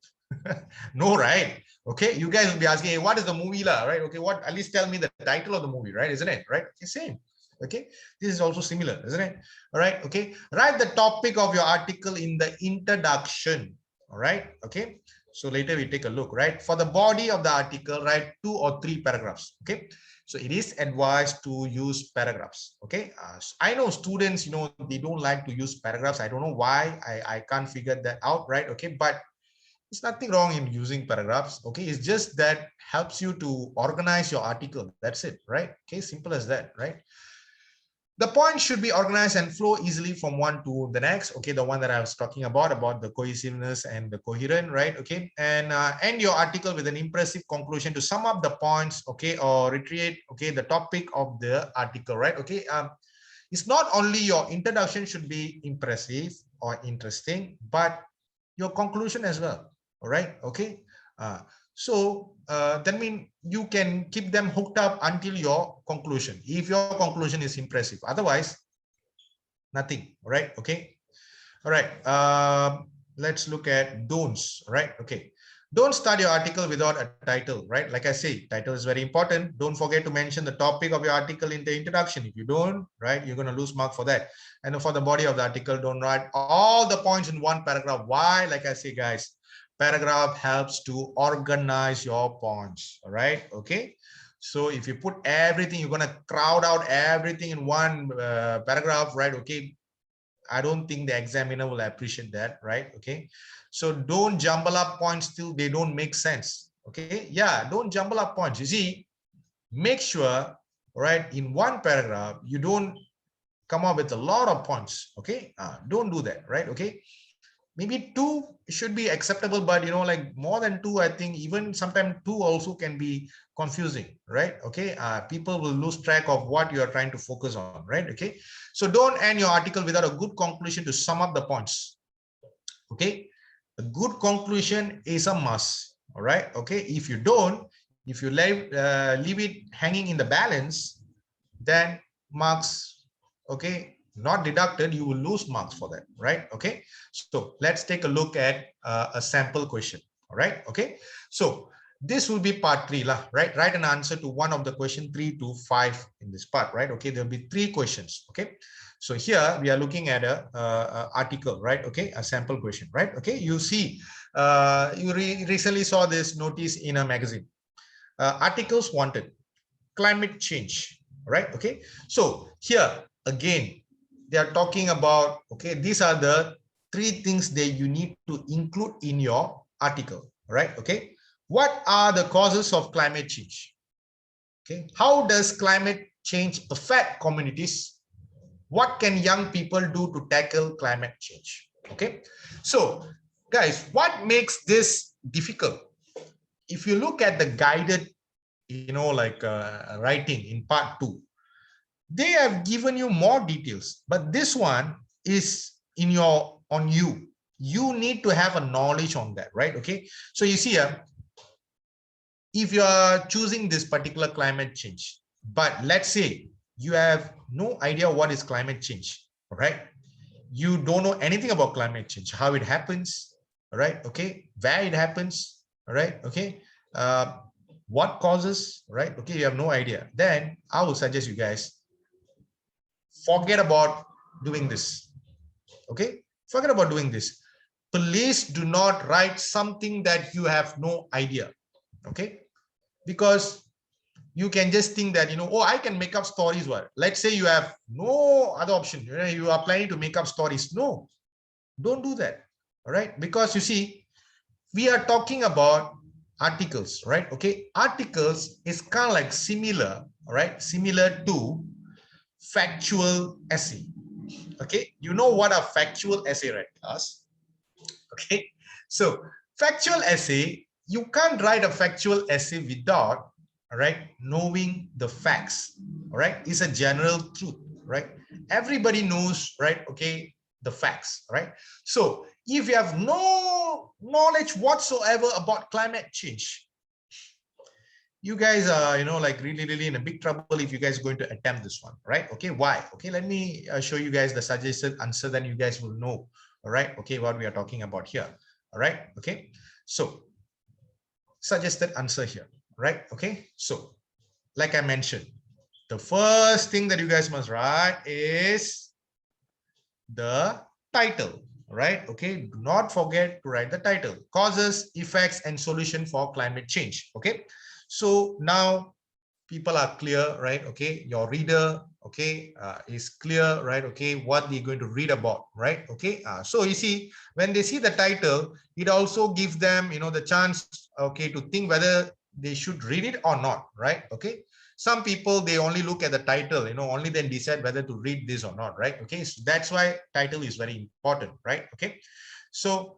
No, right? Okay. You guys will be asking, hey, what is the movie, lah? Right? Okay. What? At least tell me the title of the movie, right? Isn't it? Right? Okay. Same. Okay. This is also similar, isn't it? All right. Okay. Write the topic of your article in the introduction. All right. Okay. So later we take a look, right? For the body of the article, write 2 or 3 paragraphs. Okay. So it is advised to use paragraphs. Okay. I know students, they don't like to use paragraphs. I don't know why. I can't figure that out, right? Okay. But it's nothing wrong in using paragraphs. Okay. It's just that helps you to organize your article. That's it, right? Okay. Simple as that, right? The points should be organized and flow easily from one to the next. Okay, the one that I was talking about the cohesiveness and the coherent, right? Okay, and end your article with an impressive conclusion to sum up the points, okay, or reiterate, okay, the topic of the article, right? Okay, it's not only your introduction should be impressive or interesting, but your conclusion as well. All right, okay. So that means you can keep them hooked up until your conclusion, if your conclusion is impressive. Otherwise, nothing. All right. Okay. All right. Let's look at don'ts. Right. Okay. Don't start your article without a title, right? Like I say, title is very important. Don't forget to mention the topic of your article in the introduction. If you don't, right, you're going to lose mark for that. And for the body of the article, don't write all the points in one paragraph. Why? Like I say, guys, paragraph helps to organize your points. All right. Okay. So if you put everything, you're going to crowd out everything in one paragraph, right? Okay. I don't think the examiner will appreciate that, right? Okay. So don't jumble up points till they don't make sense. Okay. Yeah. Don't jumble up points. You see, make sure, right, in one paragraph, you don't come up with a lot of points. Okay. Don't do that, right? Okay. Maybe 2 should be acceptable, but like more than 2, I think even sometimes 2 also can be confusing, right? Okay. People will lose track of what you are trying to focus on, right? Okay. So don't end your article without a good conclusion to sum up the points. Okay. A good conclusion is a must. All right. Okay. If you don't, if you leave it hanging in the balance, then marks, okay, not deducted, you will lose marks for that, right? Okay. So let's take a look at a sample question. All right. Okay. So this will be part 3, right? Write an answer to one of the question 3 to 5 in this part, right? Okay. There'll be 3 questions. Okay. So here we are looking at a article, right? Okay. A sample question, right? Okay. You see, you recently saw this notice in a magazine. Articles wanted, climate change, right? Okay. So here again, they are talking about, okay, these are the 3 things that you need to include in your article, right? Okay. What are the causes of climate change? Okay. How does climate change affect communities? What can young people do to tackle climate change? Okay. So guys, what makes this difficult? If you look at the guided, writing in part 2, they have given you more details, but this one is on you. You need to have a knowledge on that, right? Okay. So you see here, if you are choosing this particular climate change, but let's say you have no idea what is climate change, all right? You don't know anything about climate change, how it happens, all right? Okay. Where it happens, all right? Okay. What causes, right? Okay. You have no idea. Then I will suggest you guys, forget about doing this. Okay. Forget about doing this. Please do not write something that you have no idea. Okay. Because you can just think that, oh, I can make up stories. What? Let's say you have no other option. You are planning to make up stories. No, don't do that. All right. Because you see, we are talking about articles, right? Okay, articles is kind of like similar, right? Similar to factual essay. Okay, you know what a factual essay, right, class? Okay, so factual essay, you can't write a factual essay without, all right, knowing the facts. All right, it's a general truth, right? Everybody knows, right? Okay, the facts, right? So if you have no knowledge whatsoever about climate change, you guys are, like really in a big trouble if you guys are going to attempt this one, right? Okay, why? Okay, let me show you guys the suggested answer, then you guys will know, all right, okay, what we are talking about here. All right, okay, so suggested answer here, right? Okay, so like I mentioned, the first thing that you guys must write is the title, right? Okay, do not forget to write the title: causes, effects, and solution for climate change. Okay, so now people are clear, right? Okay, your reader, okay, is clear, right? Okay, what they're going to read about, right? Okay, so you see, when they see the title, it also gives them, the chance, okay, to think whether they should read it or not, right? Okay, some people, they only look at the title, only then decide whether to read this or not, right? Okay, so that's why title is very important, right? Okay, so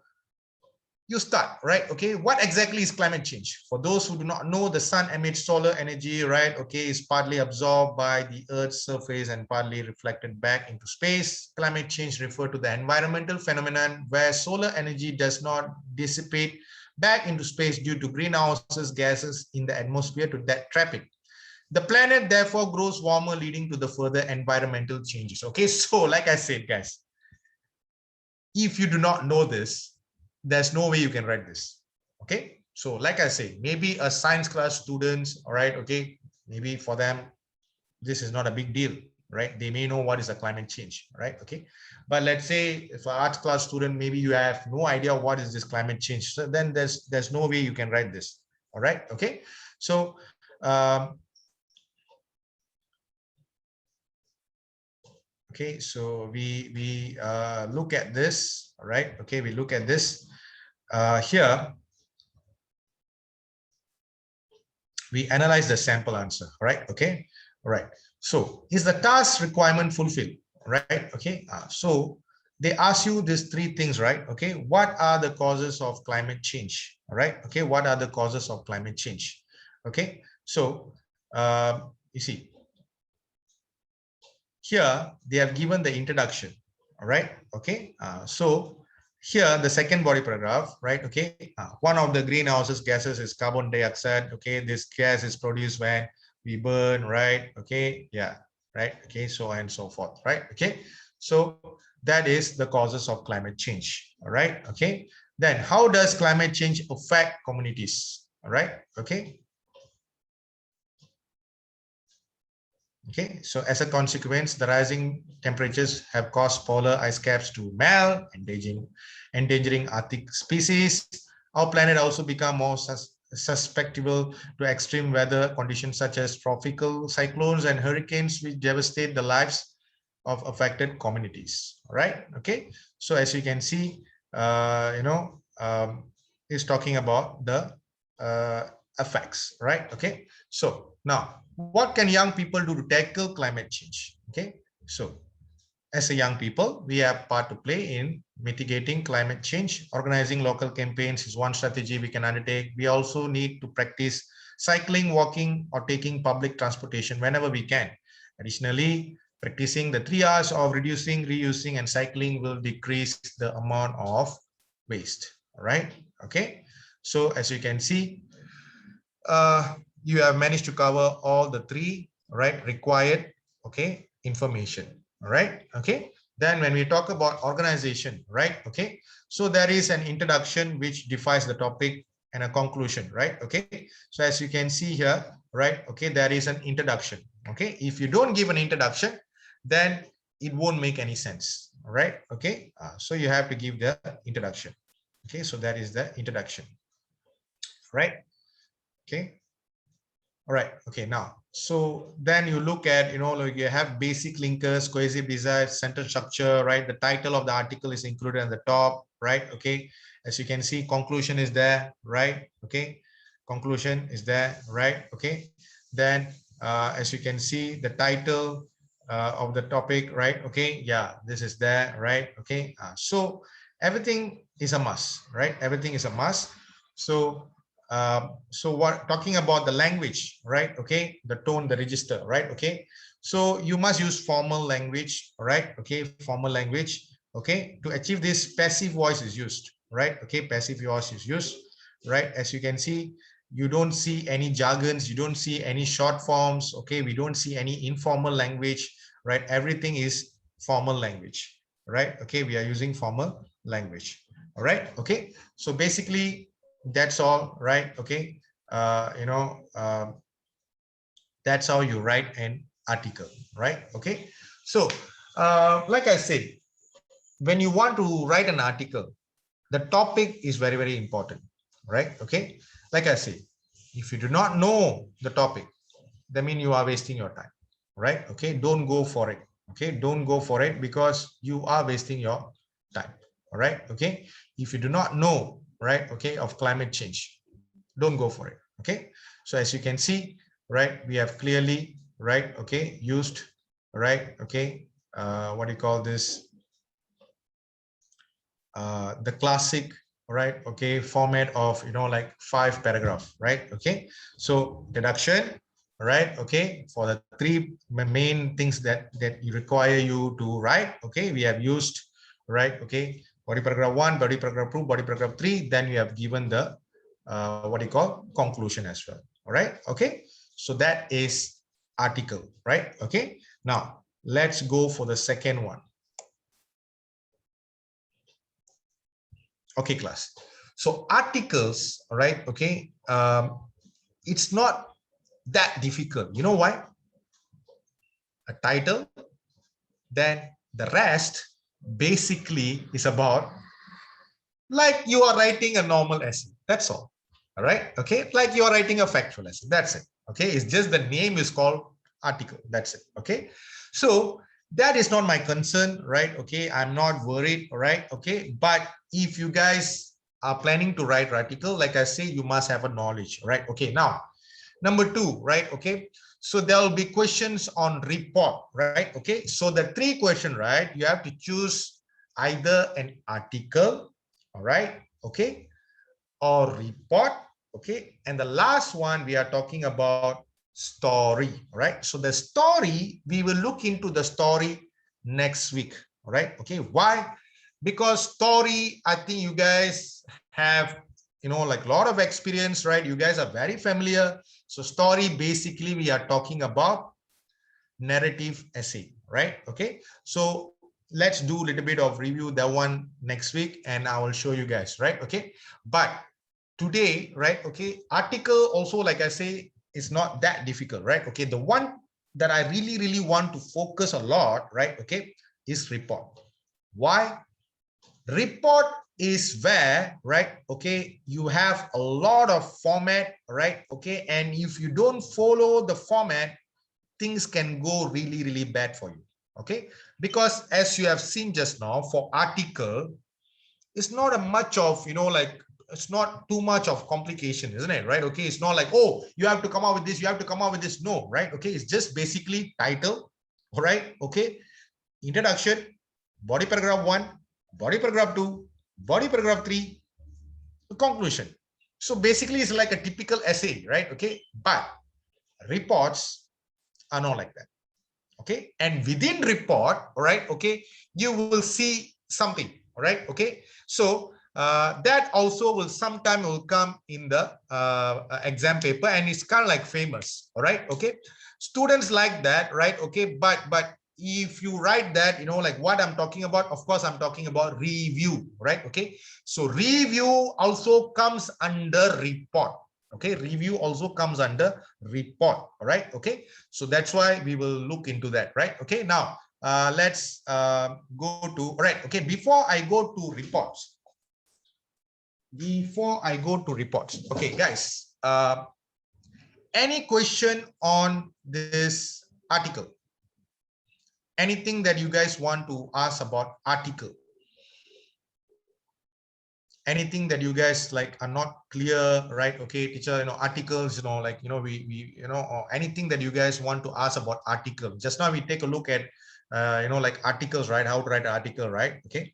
you start, right? Okay, what exactly is climate change? For those who do not know, the sun emits solar energy, right? Okay, is partly absorbed by the Earth's surface and partly reflected back into space. Climate change refers to the environmental phenomenon where solar energy does not dissipate back into space due to greenhouse gases in the atmosphere to that trap it. The planet therefore grows warmer, leading to the further environmental changes. Okay, so like I said, guys, if you do not know this, there's no way you can write this. Okay, so like I say, maybe a science class students, all right, okay, maybe for them this is not a big deal, right? They may know what is a climate change, right? Okay, but let's say if an arts class student, maybe you have no idea what is this climate change, so then there's no way you can write this. All right, okay, so okay, so we look at this. All right, okay, we look at this here. We analyze the sample answer, right? Okay, all right, so is the task requirement fulfilled, right? Okay, so they ask you these three things, right? Okay, what are the causes of climate change? All right, okay, what are the causes of climate change? Okay, so you see here they have given the introduction. All right, okay, so here the second body paragraph, right? Okay, one of the greenhouses gases is carbon dioxide. Okay, this gas is produced when we burn, right? Okay, yeah, right, okay, so on and so forth, right? Okay, so that is the causes of climate change. All right, okay, then how does climate change affect communities? All right, okay. Okay, so as a consequence, the rising temperatures have caused polar ice caps to melt, endangering Arctic species. Our planet also become more susceptible to extreme weather conditions such as tropical cyclones and hurricanes, which devastate the lives of affected communities. All right, okay. So as you can see, is talking about the effects, right? Okay. So now, what can young people do to tackle climate change? Okay, so as a young people, we have part to play in mitigating climate change. Organizing local campaigns is one strategy we can undertake. We also need to practice cycling, walking, or taking public transportation whenever we can. Additionally, practicing the 3 R's of reducing, reusing, and cycling will decrease the amount of waste. All right, okay. So as you can see, you have managed to cover all the three, right, required, okay, information. All right, okay. Then when we talk about organization, right, okay, so there is an introduction which defines the topic and a conclusion, right? Okay, so as you can see here, right, okay, there is an introduction. Okay, if you don't give an introduction, then it won't make any sense. All right, okay, so you have to give the introduction. Okay, so that is the introduction, right? Okay. All right. Okay. Now, so then you look at, like you have basic linkers, cohesive design, center structure, right? The title of the article is included at the top, right? Okay. As you can see, conclusion is there, right? Okay. conclusion is there, right? Okay, then as you can see, the title of the topic, right? Okay, yeah, this is there, right? Okay, so everything is a must, right? Everything is a must. So so what talking about the language, right? Okay, the tone, the register, right? Okay, so you must use formal language, right? Okay, formal language. Okay, to achieve this, passive voice is used, right? Okay, passive voice is used, right? As you can see, you don't see any jargons, you don't see any short forms. Okay, we don't see any informal language, right? Everything is formal language, right? Okay, we are using formal language. All right. Okay, so basically that's all, right? Okay, that's how you write an article, right? Okay, so like I said, when you want to write an article, the topic is very, very important, right? Okay, like I say, if you do not know the topic, that means you are wasting your time, right? Okay, don't go for it. Okay, don't go for it because you are wasting your time. All right. Okay, if you do not know, right, okay, of climate change, don't go for it. Okay, so as you can see, right, we have clearly, right, okay, used, right, okay, what do you call this, the classic, right, okay, format of, like 5 paragraph, right? Okay, so introduction, right, okay, for the 3 main things that you require you to write. Okay, we have used, right, okay, body paragraph 1, body paragraph 2, body paragraph 3, then you have given the what do you call conclusion as well. All right. Okay, so that is article, right? Okay, now let's go for the second one. Okay, class. So articles, right? Okay, it's not that difficult. You know why? A title, then the rest basically is about like you are writing a normal essay. That's all. All right. Okay, like you are writing a factual essay. That's it. Okay, it's just the name is called article. That's it. Okay, so that is not my concern, right? Okay, I'm not worried. All right. Okay, but if you guys are planning to write article, like I say, you must have a knowledge, right? Okay, now number 2, right? Okay, so there will be questions on report, right? Okay, so the 3 question, right, you have to choose either an article, all right, okay, or report. Okay, and the last one we are talking about story, right? So the story, we will look into the story next week. All right. Okay, why? Because story, I think you guys have, like a lot of experience, right? You guys are very familiar. So story, basically we are talking about narrative essay, right? Okay, so let's do a little bit of review that one next week and I will show you guys, right? Okay, but today, right, okay, article also, like I say, is not that difficult, right? Okay, the one that I really want to focus a lot, right, okay, is report. Why? Report is where, right, okay, you have a lot of format, right? Okay, and if you don't follow the format, things can go really bad for you. Okay, because as you have seen just now, for article, it's not a much of, like, it's not too much of complication, isn't it? Right? Okay, it's not like, oh, you have to come up with this, you have to come up with this. No, right? Okay, it's just basically title, all right? Okay, introduction, body paragraph 1, body paragraph 2, body paragraph 3, conclusion. So basically it's like a typical essay, right? Okay, but reports are not like that. Okay, and within report, all right, okay, you will see something, all right, okay, so that also will sometime will come in the exam paper, and it's kind of like famous, all right, okay, students like that, right? Okay, but if you write that, like what I'm talking about, of course I'm talking about review, right? Okay, so review also comes under report. Okay, review also comes under report. All right. Okay, so that's why we will look into that, right? Okay, now let's go to, all right, okay, before I go to reports, okay guys, any question on this article? Anything that you guys want to ask about article? anything that you guys like are not clear, right? Okay, teacher, articles, like, we or anything that you guys want to ask about article. Just now we take a look at, like articles, right? How to write an article, right? Okay.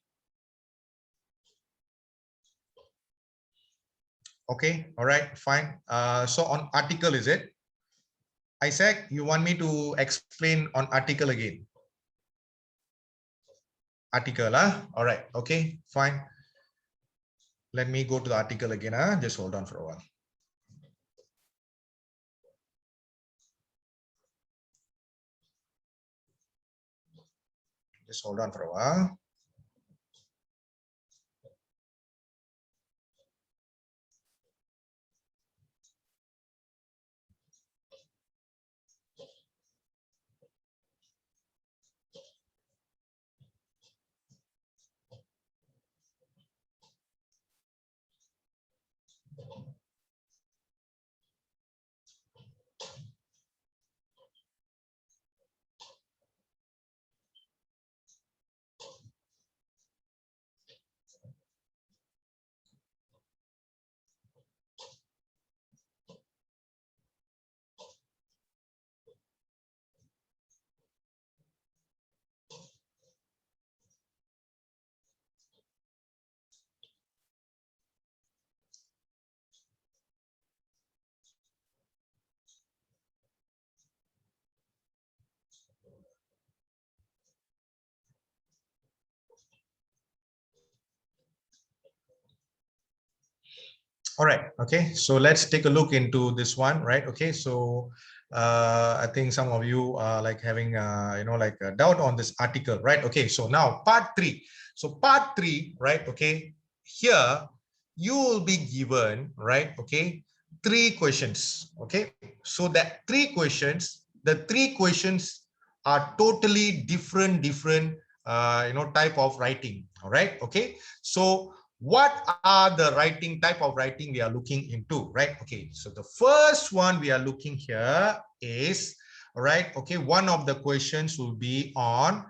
Okay. All right. Fine. So on article, is it? Isaac, you want me to explain on article again? Article, huh? All right. Okay. Fine. Let me go to the article again. Huh? Just hold on for a while. Just hold on for a while. All right. Okay. So let's take a look into this one, right? Okay. So I think some of you are like having, like a doubt on this article, right? Okay. So now part 3. So part 3, right? Okay. Here you will be given, right? Okay, 3 questions. Okay. So that 3 questions, the 3 questions are totally different, type of writing. All right. Okay. So what are the writing type of writing we are looking into, right? Okay, so the first one we are looking here is, right, okay, one of the questions will be on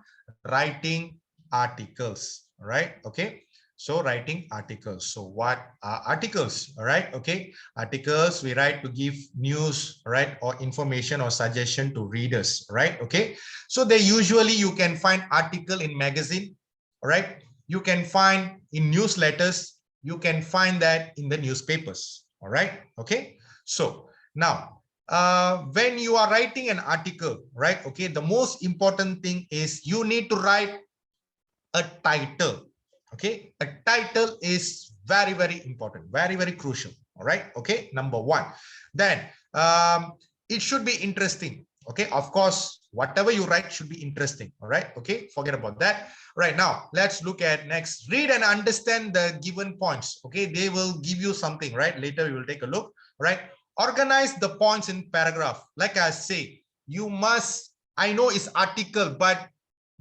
writing articles, right? Okay, so writing articles. So what are articles? All right, okay, articles we write to give news, right, or information or suggestion to readers, right? Okay, so they usually you can find article in magazine, all right, you can find in newsletters, you can find that in the newspapers. All right. Okay. So now, when you are writing an article, right? Okay. The most important thing is you need to write a title. Okay. A title is very important, very crucial. All right. Okay. Number 1. Then it should be interesting. Okay. Of course, whatever you write should be interesting. All right. Okay. Forget about that. Right now, let's look at next. Read and understand the given points. Okay. They will give you something, right? Later we will take a look. Right. Organize the points in paragraph. Like I say, you must, I know it's article, but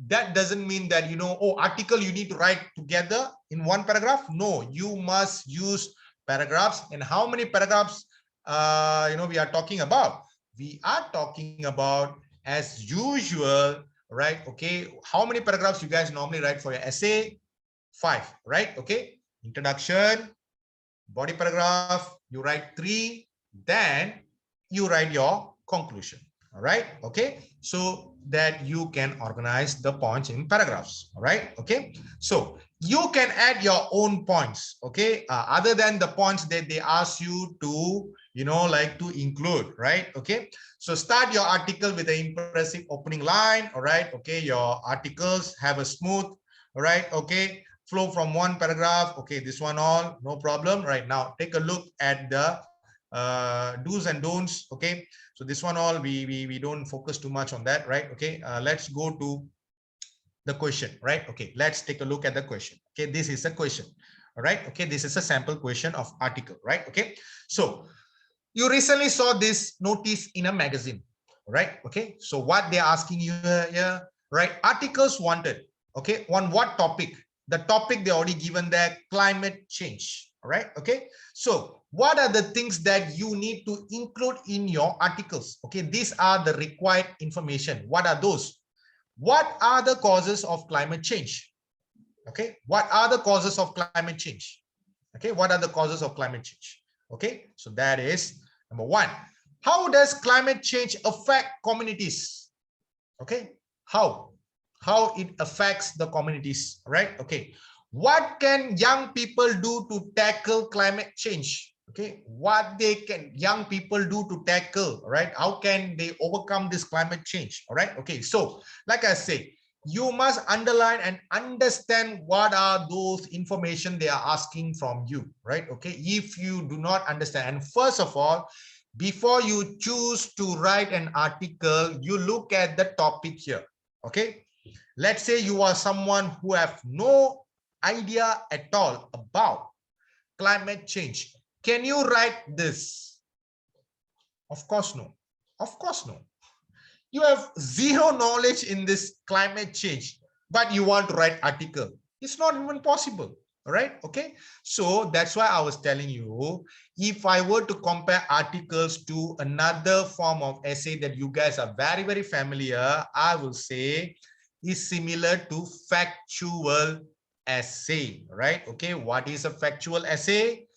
that doesn't mean that, oh, article you need to write together in one paragraph. No, you must use paragraphs. And how many paragraphs we are talking about? We are talking about, as usual, right? Okay, how many paragraphs you guys normally write for your essay? 5, right? Okay, introduction, body paragraph, you write 3, then you write your conclusion. All right. Okay, so that you can organize the points in paragraphs. All right. Okay, so you can add your own points. Okay, other than the points that they ask you to, like to include, right? Okay, so start your article with an impressive opening line. All right. Okay, your articles have a smooth, all right, okay, flow from one paragraph. Okay, this one all no problem. Right now, take a look at the do's and don'ts. Okay, so this one all we don't focus too much on that, right? Okay, let's go to the question, right? Okay, let's take a look at the question. Okay, this is a question. All right. Okay, this is a sample question of article, right? Okay, so you recently saw this notice in a magazine, right? Okay, so what they're asking you here, right? Articles wanted. Okay, on what topic? The topic they already given there, climate change. All right. Okay, so what are the things that you need to include in your articles? Okay, these are the required information. What are those? What are the causes of climate change? Okay, what are the causes of climate change? Okay, what are the causes of climate change? Okay, so that is number one. How does climate change affect communities? Okay, how it affects the communities, right? Okay, what can young people do to tackle climate change? Okay, what they can young people do to tackle, right? How can they overcome this climate change? All right, okay, so like I say, you must underline and understand what are those information they are asking from you, right? Okay, if you do not understand, and first of all, before you choose to write an article, you look at the topic here. Okay, let's say you are someone who have no idea at all about climate change. Can you write this? Of course no. Of course no. You have zero knowledge in this climate change, but you want to write article. It's not even possible. All right. Okay. So that's why I was telling you, if I were to compare articles to another form of essay that you guys are very, very familiar, I will say is similar to factual essay, right? Okay. What is a factual essay?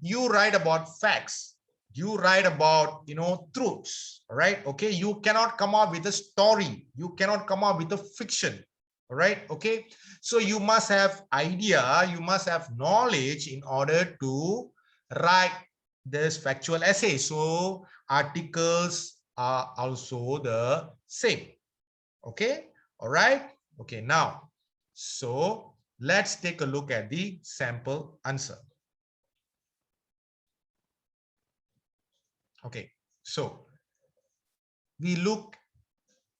You write about facts. You write about, truths, right? Okay, you cannot come up with a story, you cannot come up with a fiction, right? Okay, so you must have idea, you must have knowledge in order to write this factual essay. So articles are also the same. Okay, all right. Okay, now so let's take a look at the sample answer. Okay, so we look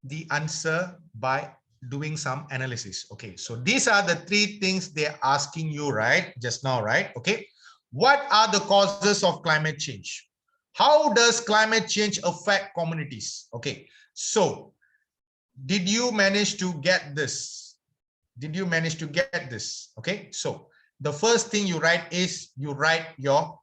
the answer by doing some analysis. Okay, so these are the three things they're asking you, right? Just now, right? Okay, what are the causes of climate change? How does climate change affect communities? Okay, so did you manage to get this? Did you manage to get this? Okay, so the first thing you write is you write your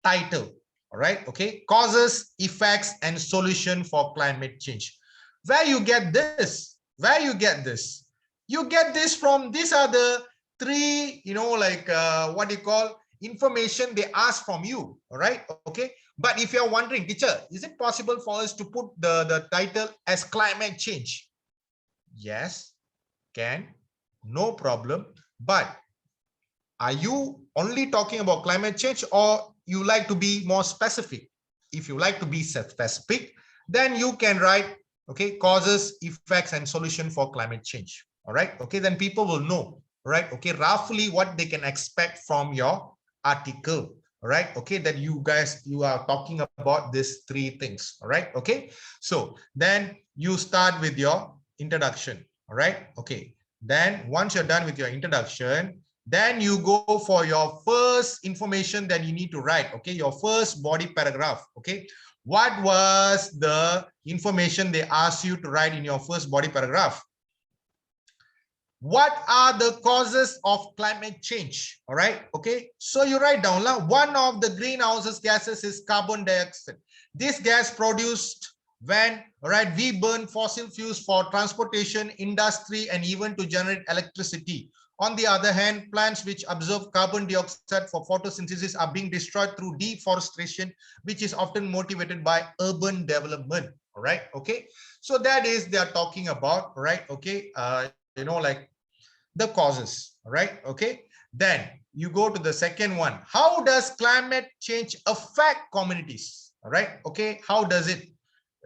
title. All right, okay, causes, effects, and solution for climate change. Where you get this? Where you get this? You get this from, these are the three, what do you call, information they ask from you. All right, okay. But if you're wondering, teacher, is it possible for us to put the title as climate change? Yes, can, no problem. But are you only talking about climate change, or you like to be more specific? If you like to be specific, then you can write, okay, causes, effects, and solution for climate change. All right, okay, then people will know, right? Okay, roughly what they can expect from your article. All right, okay, that you are talking about these three things. All right, okay, so then you start with your introduction. All right, okay, then once you're done with your introduction, then you go for your first information that you need to write. Okay, your first body paragraph. Okay, what was the information they asked you to write in your first body paragraph? What are the causes of climate change? All right, okay, so you write down, one of the greenhouse gases is carbon dioxide. This gas produced when, all right, we burn fossil fuels for transportation, industry, and even to generate electricity. On the other hand, plants which absorb carbon dioxide for photosynthesis are being destroyed through deforestation, which is often motivated by urban development. All right, okay, so that is they are talking about, right? Okay, like the causes. All right, okay, then you go to the second one. How does climate change affect communities? All right, okay, how does it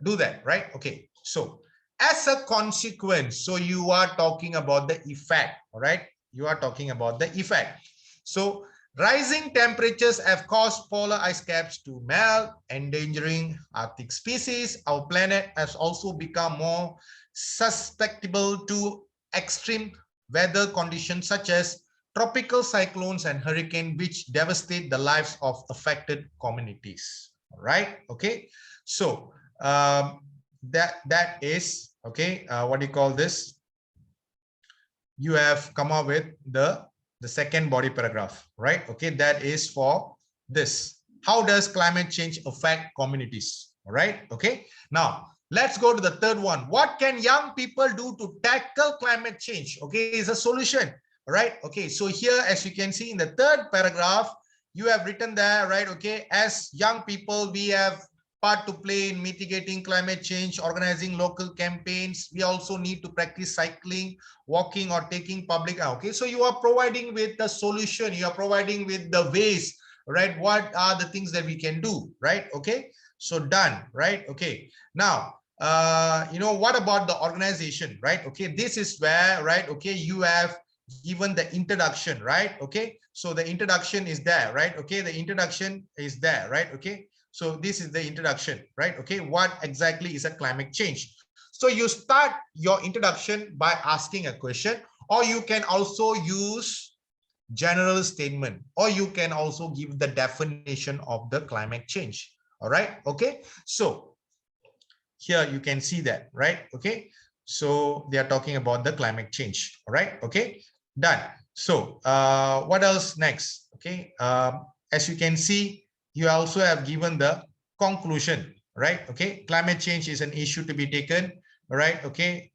do that, right? Okay, so as a consequence, so you are talking about the effect. All right, you are talking about the effect. So rising temperatures have caused polar ice caps to melt, endangering Arctic species. Our planet has also become more susceptible to extreme weather conditions such as tropical cyclones and hurricanes, which devastate the lives of affected communities. All right, okay, so that is okay. What do you call this? You have come up with the second body paragraph, right? Okay, that is for this. How does climate change affect communities? All right, okay, now let's go to the third one. What can young people do to tackle climate change? Okay, is a solution. All right, okay, so here, as you can see in the third paragraph, you have written there, right? Okay, as young people, we have part to play in mitigating climate change, organizing local campaigns. We also need to practice cycling, walking, or taking public. Okay, so you are providing with the solution, you are providing with the ways, right? What are the things that we can do, right? Okay, so done, right? Okay, now what about the organization, right? Okay, this is where, right? Okay, you have given the introduction, right? Okay, so the introduction is there, right? Okay, the introduction is there, right? Okay, so this is the introduction, right? Okay, what exactly is a climate change? So you start your introduction by asking a question, or you can also use general statement, or you can also give the definition of the climate change. All right, okay, so here you can see that, right? Okay, so they are talking about the climate change. All right, okay, done. So what else next? Okay, as you can see, you also have given the conclusion, right? Okay, climate change is an issue to be taken, right? Okay,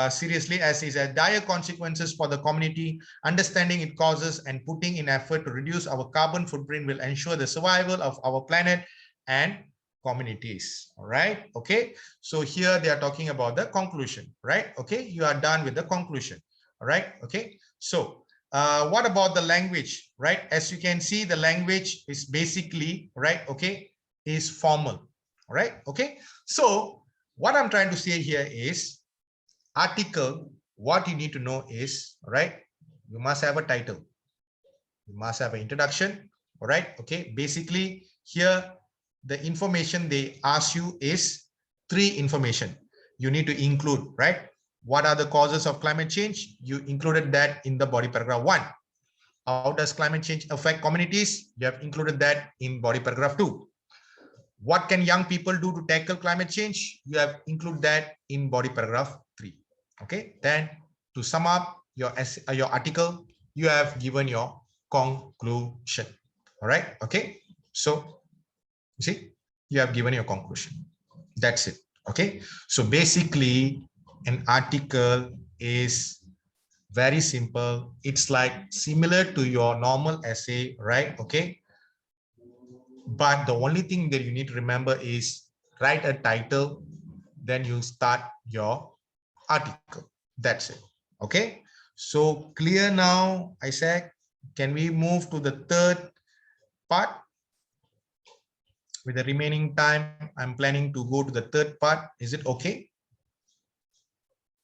seriously, as is a dire consequences for the community. Understanding its causes and putting in effort to reduce our carbon footprint will ensure the survival of our planet and communities. All right, okay, so here they are talking about the conclusion, right? Okay, you are done with the conclusion. All right, okay, so what about the language, right? As you can see, the language is basically, right, okay, is formal. All right, okay, so what I'm trying to say here is article, what you need to know is, right, you must have a title, you must have an introduction. All right, okay, basically here the information they ask you is three information you need to include, right? What are the causes of climate change? You included that in the body paragraph 1. How does climate change affect communities? You have included that in body paragraph 2. What can young people do to tackle climate change? You have included that in body paragraph 3. Okay, then to sum up your article, you have given your conclusion. All right, okay, so you see, you have given your conclusion. That's it. Okay, so basically an article is very simple. It's like similar to your normal essay, right? Okay, but the only thing that you need to remember is write a title, then you start your article. That's it. Okay, so clear now, Isaac? Can we move to the third part? With the remaining time, I'm planning to go to the third part. Is it okay?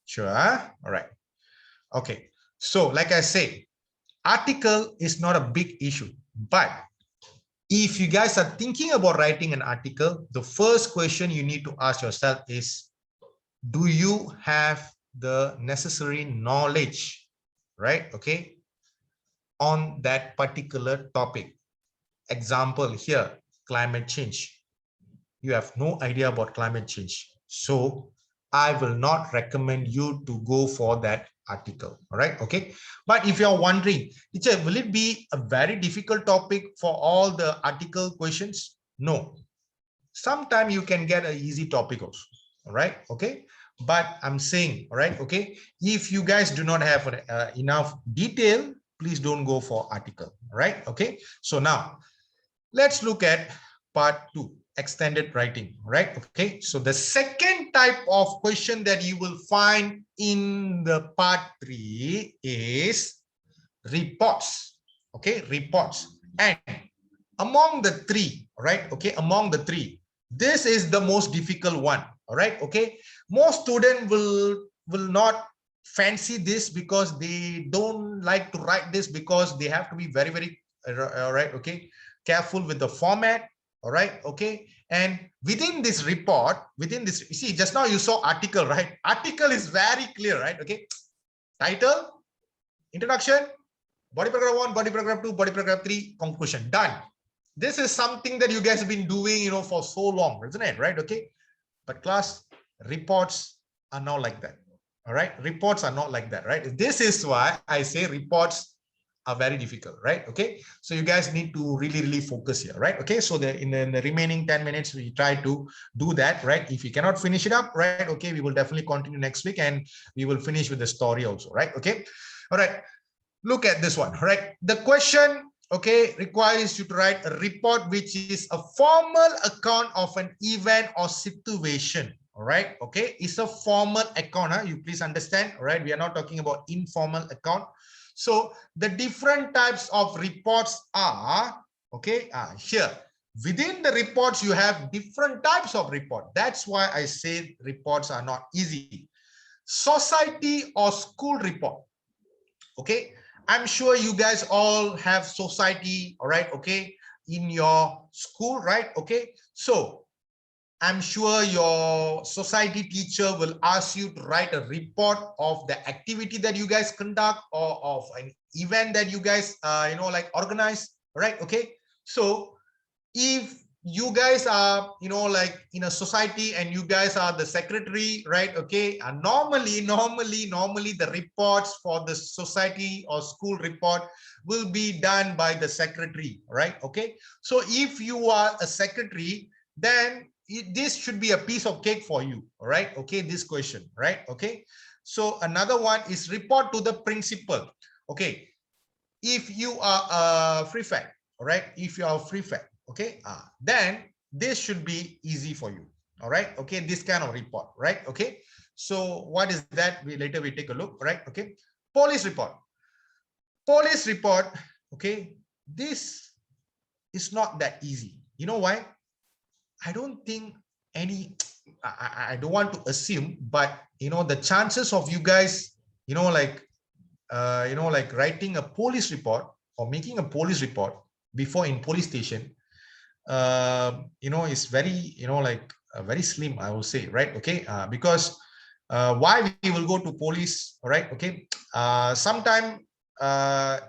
Sure. All right. Okay. So like I say, article is not a big issue, but if you guys are thinking about writing an article, the first question you need to ask yourself is, do you have the necessary knowledge, right? Okay, on that particular topic. Example here, climate change. You have no idea about climate change. So I will not recommend you to go for that article. All right. Okay. But if you're wondering, teacher, will it be a very difficult topic for all the article questions? No. Sometimes you can get an easy topic also. All right. Okay. But I'm saying, all right. Okay. If you guys do not have enough detail, please don't go for article. All right. Okay. So now let's look at part 2, extended writing, right? Okay, so the second type of question that you will find in the part 3 is reports. Okay, reports. And among the three, right? Okay, among the three, this is the most difficult one. All right, okay. Most students will not fancy this because they don't like to write this because they have to be very, very, all right, okay, careful with the format. All right, okay. And within this report, within this, you see, just now you saw article, right? Article is very clear, right? Okay, title, introduction, body paragraph 1, body paragraph 2, body paragraph 3, conclusion, done. This is something that you guys have been doing, you know, for so long, isn't it? Right? Okay. But class, reports are not like that. All right. Reports are not like that, right? This is why I say reports are very difficult, right? Okay. So you guys need to really, really focus here, right? Okay. So in the remaining 10 minutes, we try to do that, right? If you cannot finish it up, right? Okay. We will definitely continue next week and we will finish with the story also, right? Okay. All right. Look at this one, right? The question okay, requires you to write a report which is a formal account of an event or situation. All right, okay, it's a formal account. You please understand. All right, we are not talking about informal account. So the different types of reports are, okay, here within the reports you have different types of report. That's why I say reports are not easy. Society or school report, okay, I'm sure you guys all have society, all right, okay, in your school, right? Okay, so I'm sure your society teacher will ask you to write a report of the activity that you guys conduct or of an event that you guys like organize, right? Okay, so if you guys are like in a society and you guys are the secretary, right? Okay, and normally the reports for the society or school report will be done by the secretary, right? Okay, so if you are a secretary, then this should be a piece of cake for you, all right? Okay, this question, right? Okay, so another one is report to the principal. Okay, if you are a prefect, all right, if you are a prefect, okay, then this should be easy for you, all right? Okay, this kind of report, right? Okay, so what is that? We later we take a look, right? Okay, police report. Police report, okay, this is not that easy. You know why? I don't think any, I don't want to assume, but the chances of you guys like writing a police report or making a police report before in police station, is very, very slim, I will say, right? Okay, because why we will go to police, right? Okay, sometime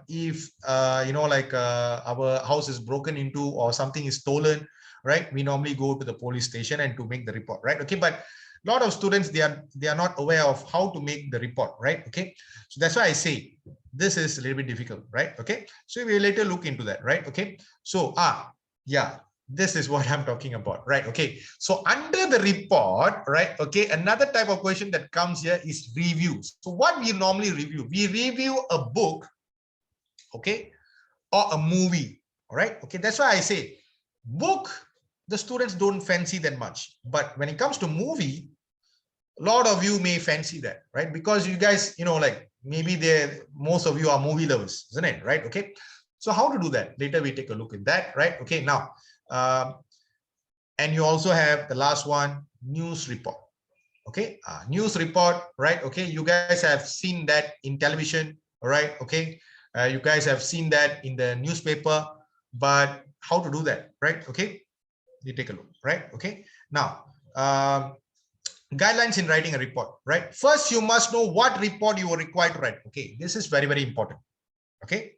if our house is broken into or something is stolen, right, we normally go to the police station and to make the report, right? Okay, but a lot of students, they are not aware of how to make the report, right? Okay, so that's why I say this is a little bit difficult, right? Okay, so we will later look into that, right? Okay, so yeah, this is what I'm talking about, right? Okay, so under the report, right? Okay, another type of question that comes here is reviews. So what we normally review, we review a book, okay, or a movie, all right? Okay, that's why I say book, the students don't fancy that much, but when it comes to movie, a lot of you may fancy that, right? Because you guys, like maybe most of you are movie lovers, isn't it? Right? Okay, so how to do that? Later we take a look at that, right? Okay, now, and you also have the last one, news report. Okay, news report, right? Okay, you guys have seen that in television, right? Okay, you guys have seen that in the newspaper, but how to do that, right? Okay, you take a look, right? Okay, now, guidelines in writing a report, right? First, you must know what report you are required to write. Okay, this is very, very important. Okay,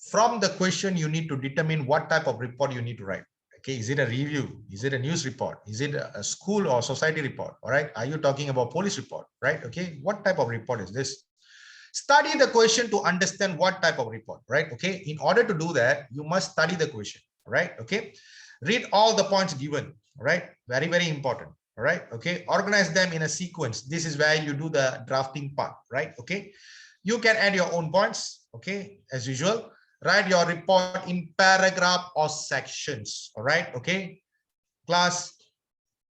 from the question, you need to determine what type of report you need to write. Okay, is it a review? Is it a news report? Is it a school or society report? All right, are you talking about police report, right? Okay, what type of report is this? Study the question to understand what type of report, right? Okay, in order to do that, you must study the question, right? Okay, read all the points given, right? Very, very important. All right, okay, organize them in a sequence. This is where you do the drafting part, right? Okay, you can add your own points, okay, as usual. Write your report in paragraph or sections, all right? Okay, class,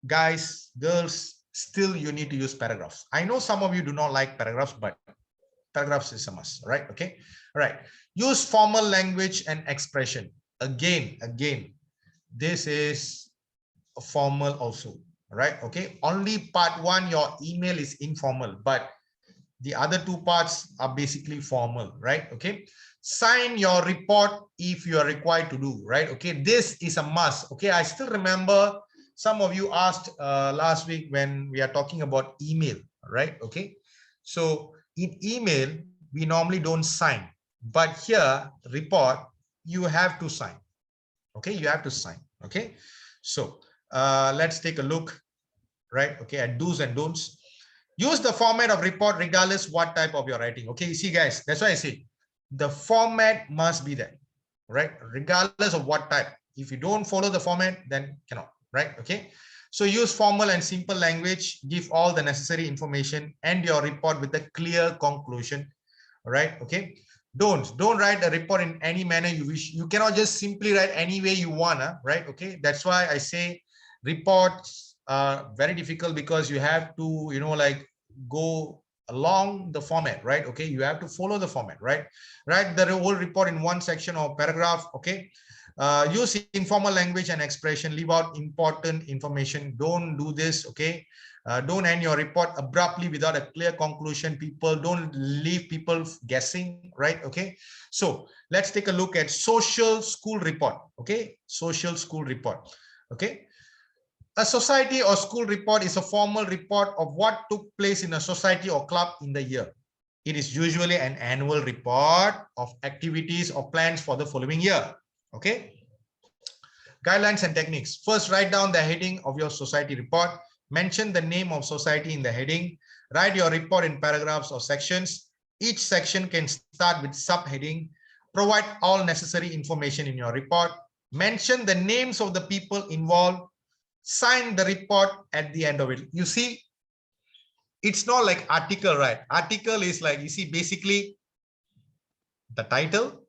guys, girls, still you need to use paragraphs. I know some of you do not like paragraphs, but paragraphs is a must, right? Okay, all right. Use formal language and expression. Again, this is a formal also, right? Okay, only part one, your email is informal, but the other two parts are basically formal, right? Okay, sign your report if you are required to do, right? Okay, this is a must. Okay, I still remember some of you asked last week when we are talking about email, right? Okay, so in email we normally don't sign, but here report you have to sign. Okay, you have to sign. Okay, so let's take a look, right? Okay, at do's and don'ts. Use the format of report regardless what type of your writing. Okay, you see guys, that's why I say the format must be there, right? Regardless of what type. If you don't follow the format, then cannot, right? Okay, so use formal and simple language, give all the necessary information, and your report with a clear conclusion, right? Okay, Don't write a report in any manner you wish. You cannot just simply write any way you want, right? Okay, that's why I say reports are very difficult, because you have to, like, go along the format, right? Okay, you have to follow the format, right? Write the whole report in one section or paragraph. Okay, use informal language and expression, leave out important information. Don't do this. Okay, don't end your report abruptly without a clear conclusion. Don't leave people guessing, right? Okay, so let's take a look at social school report. Okay, social school report. Okay, a society or school report is a formal report of what took place in a society or club in the year. It is usually an annual report of activities or plans for the following year. Okay, guidelines and techniques. First, write down the heading of your society report. Mention the name of society in the heading. Write your report in paragraphs or sections. Each section can start with subheading. Provide all necessary information in your report. Mention the names of the people involved. Sign the report at the end of it. You see, it's not like article, right? Article is like, you see, basically the title.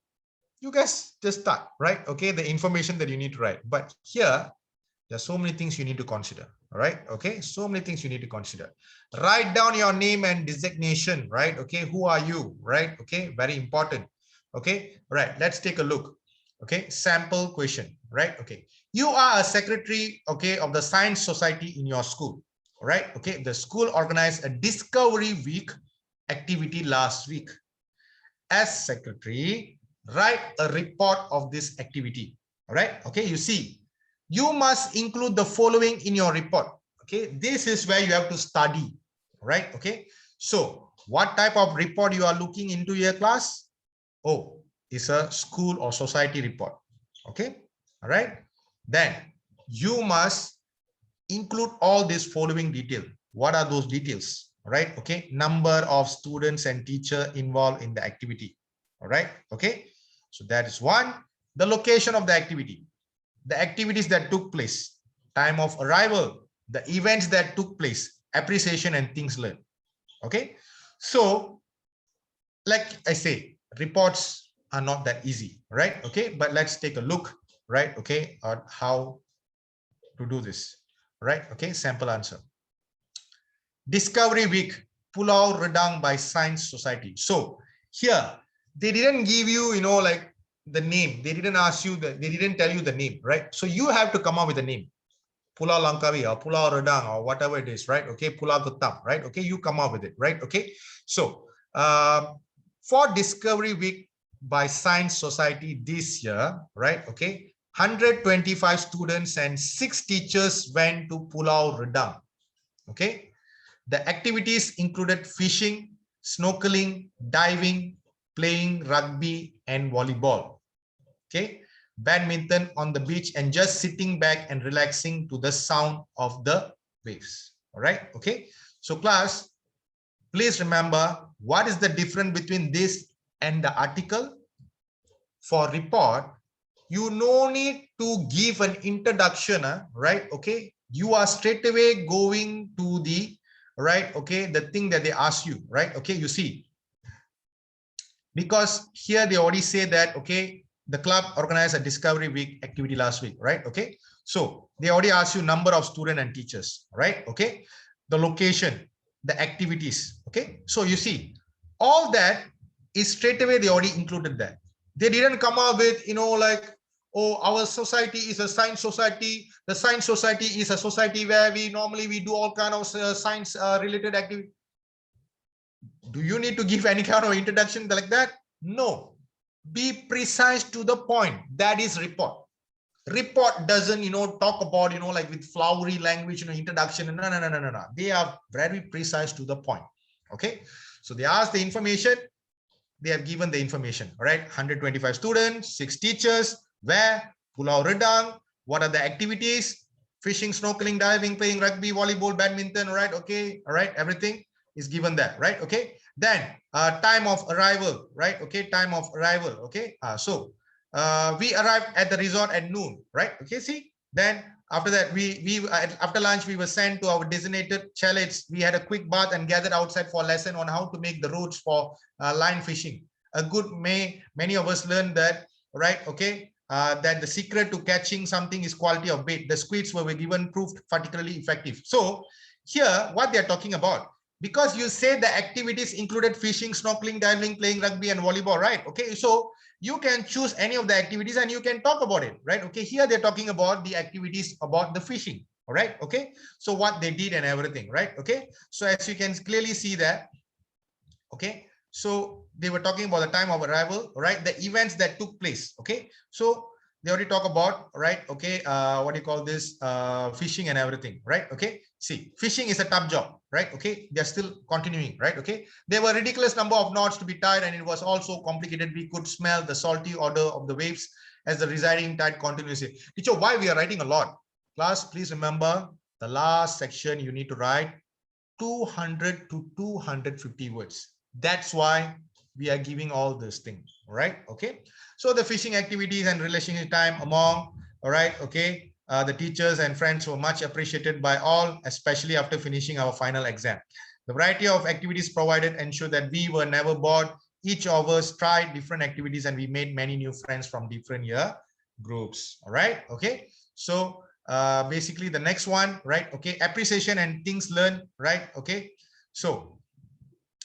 You guys just start, right? Okay, the information that you need to write. But here, there's so many things you need to consider, all right? Okay, so many things you need to consider. Write down your name and designation, right? Okay, who are you, right? Okay, very important. Okay, right, let's take a look. Okay, sample question, right? Okay, you are a secretary, okay, of the science society in your school, right? Okay, the school organized a discovery week activity last week. As secretary, write a report of this activity. All right, okay, you see, you must include the following in your report. Okay, this is where you have to study, right? Okay, so what type of report you are looking into your class? Oh, it's a school or society report. Okay, all right, then you must include all this following detail. What are those details? All right, okay, number of students and teacher involved in the activity. All right, okay, so that is one. The location of the activity, the activities that took place, time of arrival, the events that took place, appreciation and things learned. Okay, so like I say, reports are not that easy, right? Okay, but let's take a look, right? Okay, on how to do this, right? Okay, sample answer. Discovery Week, Pulau Redang by Science Society. So here, they didn't give you, like the name. They didn't ask you that. They didn't tell you the name, right? So you have to come up with a name. Pulau Langkawi or Pulau Redang or whatever it is, right? Okay, Pulau Ketam, right? Okay, you come up with it, right? Okay, so for Discovery Week by Science Society this year, right? Okay, 125 students and 6 teachers went to Pulau Redang. Okay, the activities included fishing, snorkeling, diving, playing rugby and volleyball. Okay, badminton on the beach, and just sitting back and relaxing to the sound of the waves. All right, okay, so class, please remember, what is the difference between this and the article? For report, you no need to give an introduction, right? Okay, you are straight away going to the, right, okay, the thing that they ask you, right? Okay, you see, because here they already say that, okay, the club organized a discovery week activity last week, right? Okay, so they already asked you number of students and teachers, right? Okay, the location, the activities. Okay, so you see, all that is straight away they already included that. They didn't come up with, like, oh, our society is a science society. The science society is a society where we normally do all kind of science related activity. Do you need to give any kind of introduction like that? No. Be precise to the point. That is report. Report doesn't, talk about, like with flowery language, introduction. No. They are very precise to the point. Okay. So they ask the information. They have given the information. All right. 125 students, 6 teachers. Where? Pulau Redang. What are the activities? Fishing, snorkeling, diving, playing rugby, volleyball, badminton. All right. Okay. All right. Everything is given there, right? Okay, then time of arrival, right? Okay, time of arrival. Okay, so we arrived at the resort at noon, right? Okay, see, then after that we after lunch we were sent to our designated chalets. We had a quick bath and gathered outside for a lesson on how to make the routes for line fishing. many of us learned that, right? Okay, that the secret to catching something is quality of bait. The squids were given proved particularly effective. So here, what they are talking about, because you say the activities included fishing, snorkeling, diving, playing rugby, and volleyball, right? Okay, so you can choose any of the activities and you can talk about it, right? Okay, here they're talking about the activities about the fishing. All right, okay, so what they did and everything, right? Okay, so as you can clearly see that, okay, so they were talking about the time of arrival, right? The events that took place. Okay, so they already talk about, right? Okay, what do you call this, fishing and everything, right? Okay, see, fishing is a tough job, right? Okay, they're still continuing, right? Okay, there were ridiculous number of knots to be tied, and it was also complicated. We could smell the salty odor of the waves as the residing tide continuously. Teacher, why we are writing a lot? Class, please remember the last section you need to write 200 to 250 words. That's why we are giving all this thing, right? Okay, so the fishing activities and relationship time among, all right, okay, the teachers and friends were much appreciated by all, especially after finishing our final exam. The variety of activities provided ensured that we were never bored. Each of us tried different activities and we made many new friends from different year groups. All right, okay, so basically the next one, right? Okay, appreciation and things learned, right? Okay, so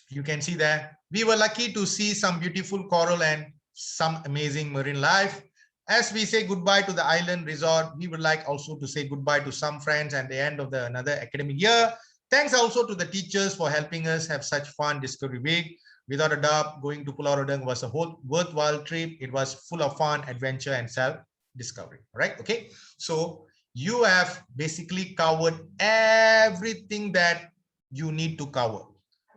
you can see that we were lucky to see some beautiful coral and some amazing marine life. As we say goodbye to the island resort, we would like also to say goodbye to some friends at the end of the another academic year. Thanks also to the teachers for helping us have such fun discovery week. Without a doubt, going to Pulau Redang was a whole worthwhile trip. It was full of fun, adventure, and self-discovery. Right? Okay. So you have basically covered everything that you need to cover.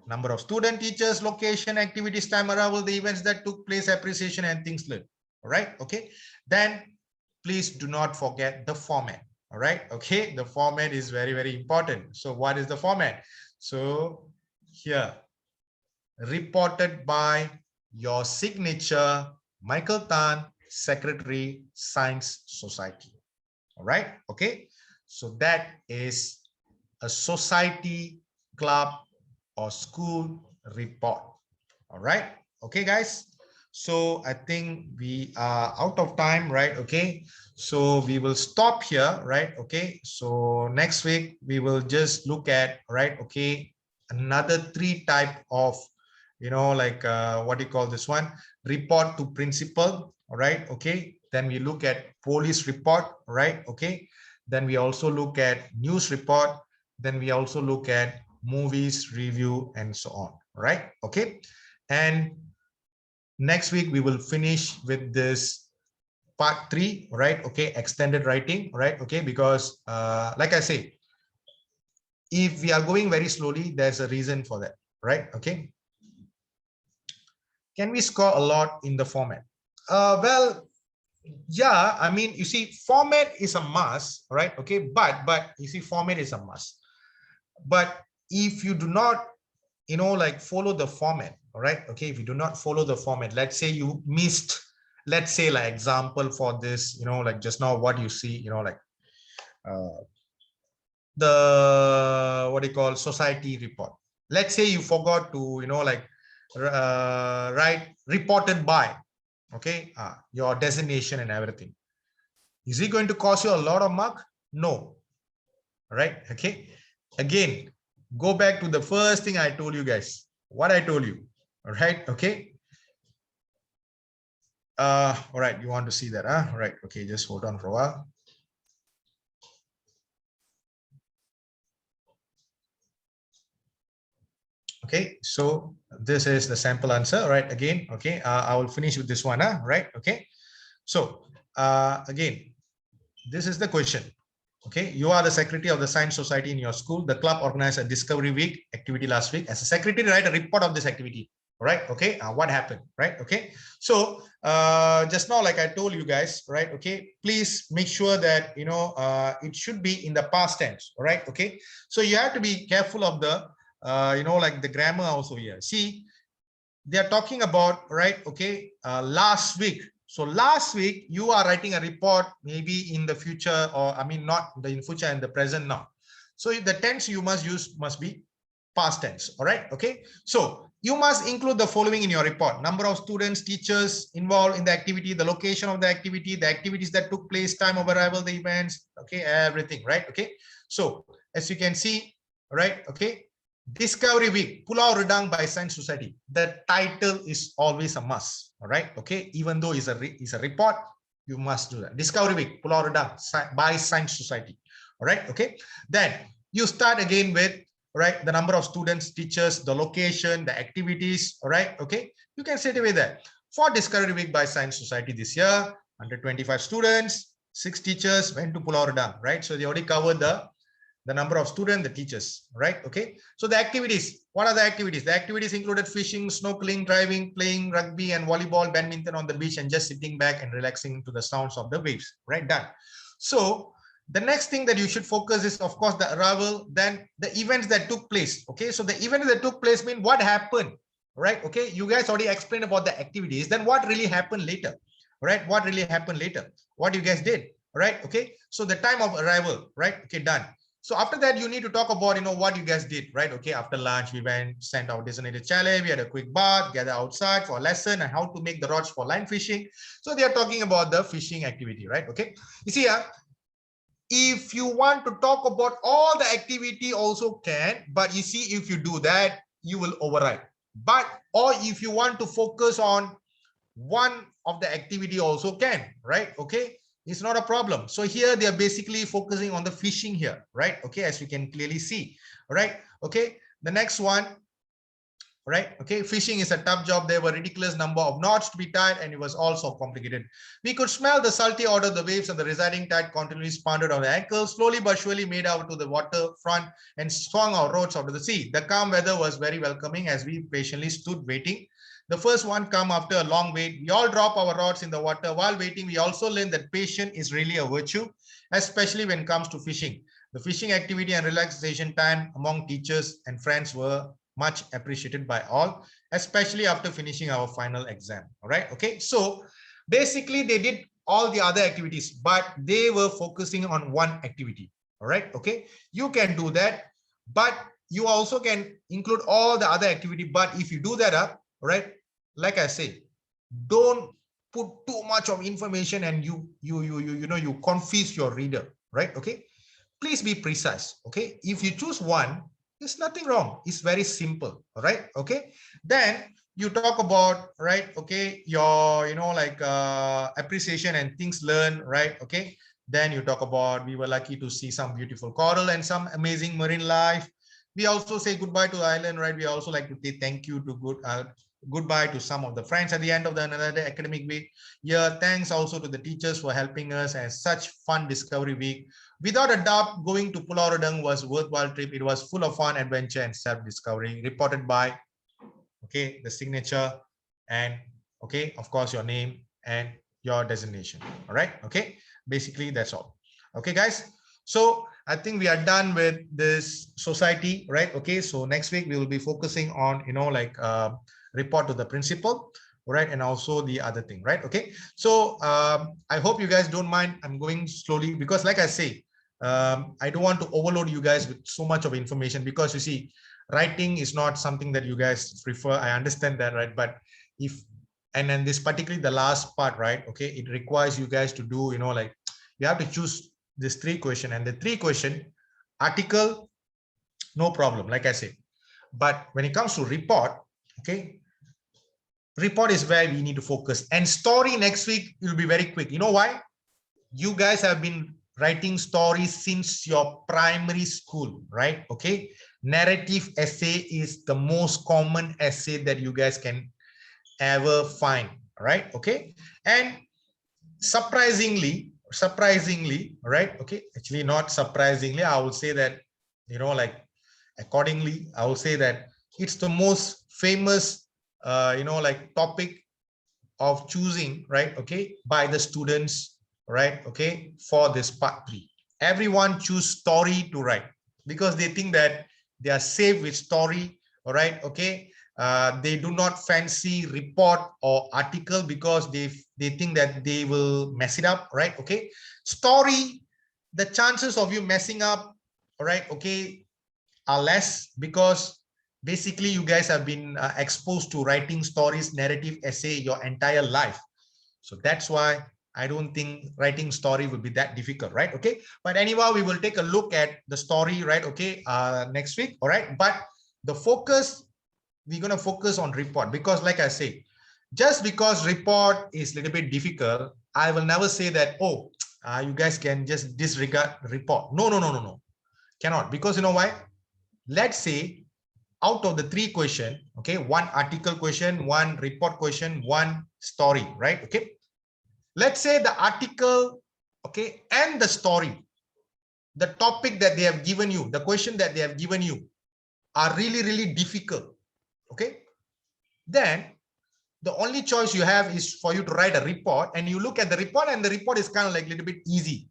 Number of student, teachers, location, activities, time, arrival, the events that took place, appreciation, and things learned. All right. Okay. Then please do not forget the format. All right. Okay. The format is very, very important. So what is the format? So here, reported by your signature, Michael Tan, Secretary, Science Society. All right. Okay. So that is a society, club, or school report. All right. Okay, guys. So I think we are out of time, right? Okay. So we will stop here, right? Okay. So next week we will just look at, right? Okay, another 3 type of, like what do you call this one? Report to principal. All right. Okay. Then we look at police report, right? Okay. Then we also look at news report. Then we also look at movies, review, and so on, right? Okay. And next week, we will finish with this part 3, right? Okay, extended writing, right? Okay, because like I say, if we are going very slowly, there's a reason for that, right? Okay. Can we score a lot in the format? Well, yeah, I mean, you see, format is a must, right? Okay, but you see, format is a must. But if you do not, like follow the format, all right? Okay, if you do not follow the format, let's say you missed, let's say like example for this, like just now what you see, like the, what do you call, society report. Let's say you forgot to, like write reported by, okay, your designation and everything. Is it going to cost you a lot of mark? No, right? Okay, again, go back to the first thing I told you guys, what I told you. All right. Okay. All right. You want to see that? All right. Okay. Just hold on for a while. Okay. So this is the sample answer. All right. Again. Okay. I will finish with this one. Right. Okay. So again, this is the question. Okay. You are the secretary of the Science Society in your school. The club organized a Discovery Week activity last week. As a secretary, write a report of this activity. Right. Okay. What happened? Right. Okay. So just now, like I told you guys, right? Okay. Please make sure that, it should be in the past tense. Right. Okay. So you have to be careful of the, like the grammar also here. See, they are talking about, right? Okay. Last week. So last week you are writing a report, maybe in the future, or I mean, not the in future and the present now. So the tense you must use must be past tense. All right. Okay. So you must include the following in your report: number of students, teachers involved in the activity, the location of the activities that took place, time of arrival, the events, okay, everything, right? Okay. So as you can see, right, okay, Discovery Week, Pulau Redang by Science Society. The title is always a must, all right? Okay, even though it's a report, you must do that. Discovery Week, Pulau Redang by Science Society, all right? Okay, then you start again with, right, the number of students, teachers, the location, the activities, all right? Okay, you can set away that. For Discovery Week by Science Society this year, 125 students, 6 teachers went to Pulau Redang, right? So they already covered the number of students, the teachers, right? Okay. So the activities, what are the activities? The activities included fishing, snorkeling, driving, playing rugby and volleyball, badminton on the beach, and just sitting back and relaxing to the sounds of the waves, right? Done. So the next thing that you should focus is, of course, the arrival, then the events that took place. Okay. So the events that took place mean what happened, right? Okay. You guys already explained about the activities. Then what really happened later, right? What really happened later? What you guys did, right? Okay. So the time of arrival, right? Okay. Done. So after that, you need to talk about, what you guys did, right? Okay, after lunch, we went, sent our designated chalet, we had a quick bath, gather outside for a lesson and how to make the rods for line fishing. So they are talking about the fishing activity, right? Okay, you see, if you want to talk about all the activity also can, but you see, if you do that, you will override. But, or if you want to focus on one of the activity also can, right? Okay, it's not a problem. So here they are basically focusing on the fishing here, right? Okay, as you can clearly see, right? Okay, the next one, right? Okay, fishing is a tough job. There were ridiculous number of knots to be tied and it was also complicated. We could smell the salty odor of the waves and the residing tide continually pounded on the ankles, slowly but surely made out to the waterfront and swung our roads out to the sea. The calm weather was very welcoming as we patiently stood waiting. The first one come after a long wait. We all drop our rods in the water. While waiting, we also learn that patience is really a virtue, especially when it comes to fishing. The fishing activity and relaxation time among teachers and friends were much appreciated by all, especially after finishing our final exam. All right. Okay. So basically, they did all the other activities, but they were focusing on one activity. All right. Okay. You can do that, but you also can include all the other activity. But if you do that up, right, like I say, don't put too much of information and you confuse your reader, right? Okay, please be precise. Okay, if you choose one, there's nothing wrong. It's very simple. All right. Okay, then you talk about, right, okay, your appreciation and things learned, right? Okay, then you talk about we were lucky to see some beautiful coral and some amazing marine life. We also say goodbye to the island, right? We also like to say thank you to goodbye to some of the friends at the end of the another academic week. Yeah, thanks also to the teachers for helping us and such fun discovery week. Without a doubt, going to Pulau Redang was a worthwhile trip. It was full of fun, adventure, and self-discovery. Reported by, okay, the signature and, okay, of course, your name and your designation. All right. Okay. Basically, that's all. Okay, guys. So I think we are done with this society, right? Okay. So next week we will be focusing on, report to the principal, right? And also the other thing, right? Okay. So I hope you guys don't mind. I'm going slowly because, like I say, I don't want to overload you guys with so much of information because you see, writing is not something that you guys prefer. I understand that, right? But and then this particularly the last part, right? Okay, it requires you guys to do, you have to choose this 3 question, and the 3 question article, no problem, like I said. But when it comes to report, okay, report is where we need to focus. And story next week will be very quick. You know why? You guys have been writing stories since your primary school, right? Okay, narrative essay is the most common essay that you guys can ever find, right? Okay, and surprisingly, right? Okay, actually not surprisingly, I would say that, accordingly, I will say that it's the most famous, topic of choosing, right? Okay, by the students, right? Okay, for this part 3. Everyone choose story to write because they think that they are safe with story, all right? Okay, they do not fancy report or article because they think that they will mess it up, right? Okay, story, the chances of you messing up, all right, okay, are less because basically you guys have been exposed to writing stories, narrative, essay your entire life. So that's why I don't think writing story will be that difficult, right? Okay. But anyhow, we will take a look at the story, right? Okay. Next week. All right. But the focus, we're going to focus on report, because like I say, just because report is a little bit difficult, I will never say that, oh, you guys can just disregard report. No, no, no, no, no. Cannot. Because you know why? Let's say out of the 3 question, okay, 1 article question, 1 report question, 1 story, right? Okay. Let's say the article, okay, and the story, the topic that they have given you, the question that they have given you are really, really difficult. Okay. Then the only choice you have is for you to write a report, and you look at the report, and the report is kind of like a little bit easy.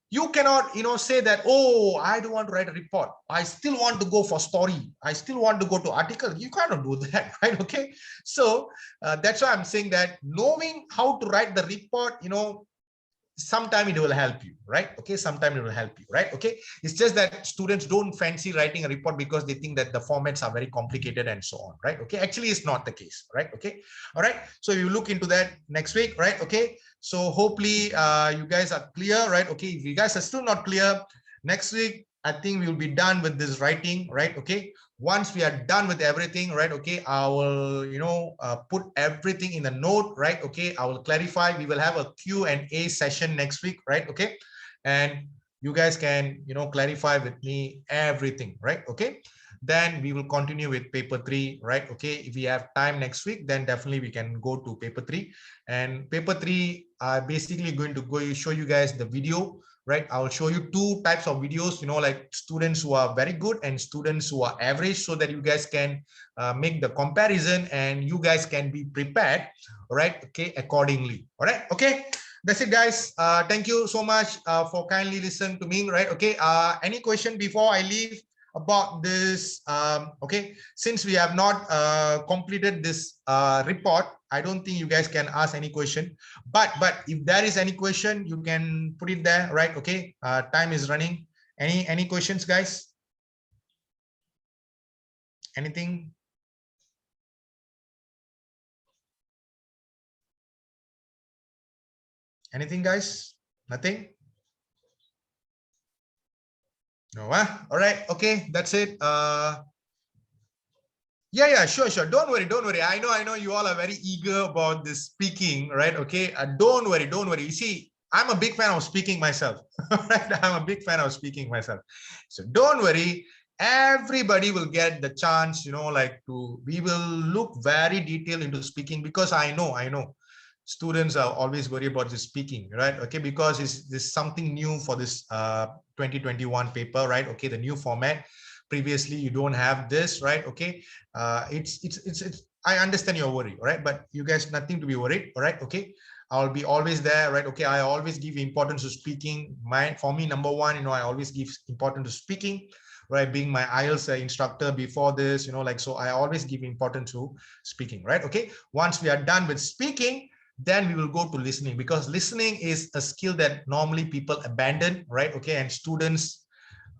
You cannot, say that, oh, I don't want to write a report. I still want to go for story. I still want to go to article. You cannot do that, right? Okay. So that's why I'm saying that knowing how to write the report, sometime it will help you, right? Okay, sometime it will help you, right? Okay, it's just that students don't fancy writing a report because they think that the formats are very complicated and so on, right? Okay, actually it's not the case, right? Okay, all right, so you look into that next week, right? Okay, so hopefully you guys are clear, right? Okay, if you guys are still not clear, next week I think we'll be done with this writing, right? Okay, once we are done with everything, right? Okay, I will, put everything in a note, right? Okay, I will clarify. We will have a Q&A session next week, right? Okay, and you guys can, clarify with me everything, right? Okay, then we will continue with paper 3, right? Okay, if we have time next week, then definitely we can go to paper 3. And paper 3 are basically going to show you guys the video, right? I will show you 2 types of videos, like students who are very good and students who are average, so that you guys can make the comparison and you guys can be prepared, right? Okay, accordingly. All right. Okay. That's it, guys. Thank you so much for kindly listening to me, right? Okay. Any question before I leave about this? Okay. Since we have not completed this report, I don't think you guys can ask any question, but if there is any question, you can put it there, right? Okay. Time is running. Any questions, guys? Anything? Anything, guys? Nothing? No. All right. Okay. That's it. Yeah, sure. Don't worry. I know you all are very eager about this speaking, right? Okay. Don't worry. You see, I'm a big fan of speaking myself, right? I'm a big fan of speaking myself. So don't worry. Everybody will get the chance, we will look very detailed into speaking, because I know students are always worried about the speaking, right? Okay, because this something new for this 2021 paper, right? Okay, the new format. Previously you don't have this, right? Okay, it's I understand your worry, all right, but you guys nothing to be worried, all right? Okay, I'll be always there, right? Okay, I always give importance to speaking. For me, number one, I always give importance to speaking, right? Being my IELTS instructor before this, so I always give importance to speaking, right? Okay, once we are done with speaking, then we will go to listening, because listening is a skill that normally people abandon, right? Okay, and students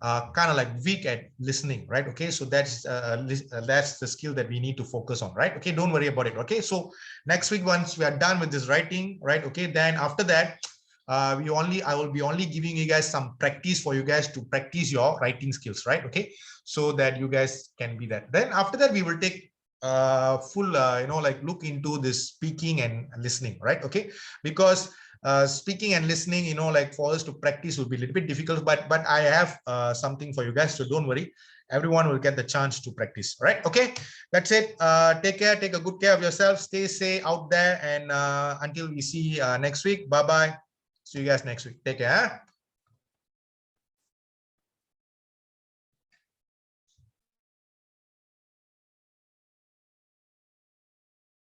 kind of like weak at listening, right? Okay, so that's the skill that we need to focus on, right? Okay, don't worry about it. Okay, so next week, once we are done with this writing, right? Okay, then after that, I will be only giving you guys some practice for you guys to practice your writing skills, right? Okay, so that you guys can be that. Then after that, we will take full look into this speaking and listening, right? Okay, because speaking and listening, for us to practice will be a little bit difficult, but I have something for you guys, so don't worry, everyone will get the chance to practice, right? Okay, that's it. Take care, take a good care of yourself, stay safe out there, and until we see next week, bye bye, see you guys next week, take care.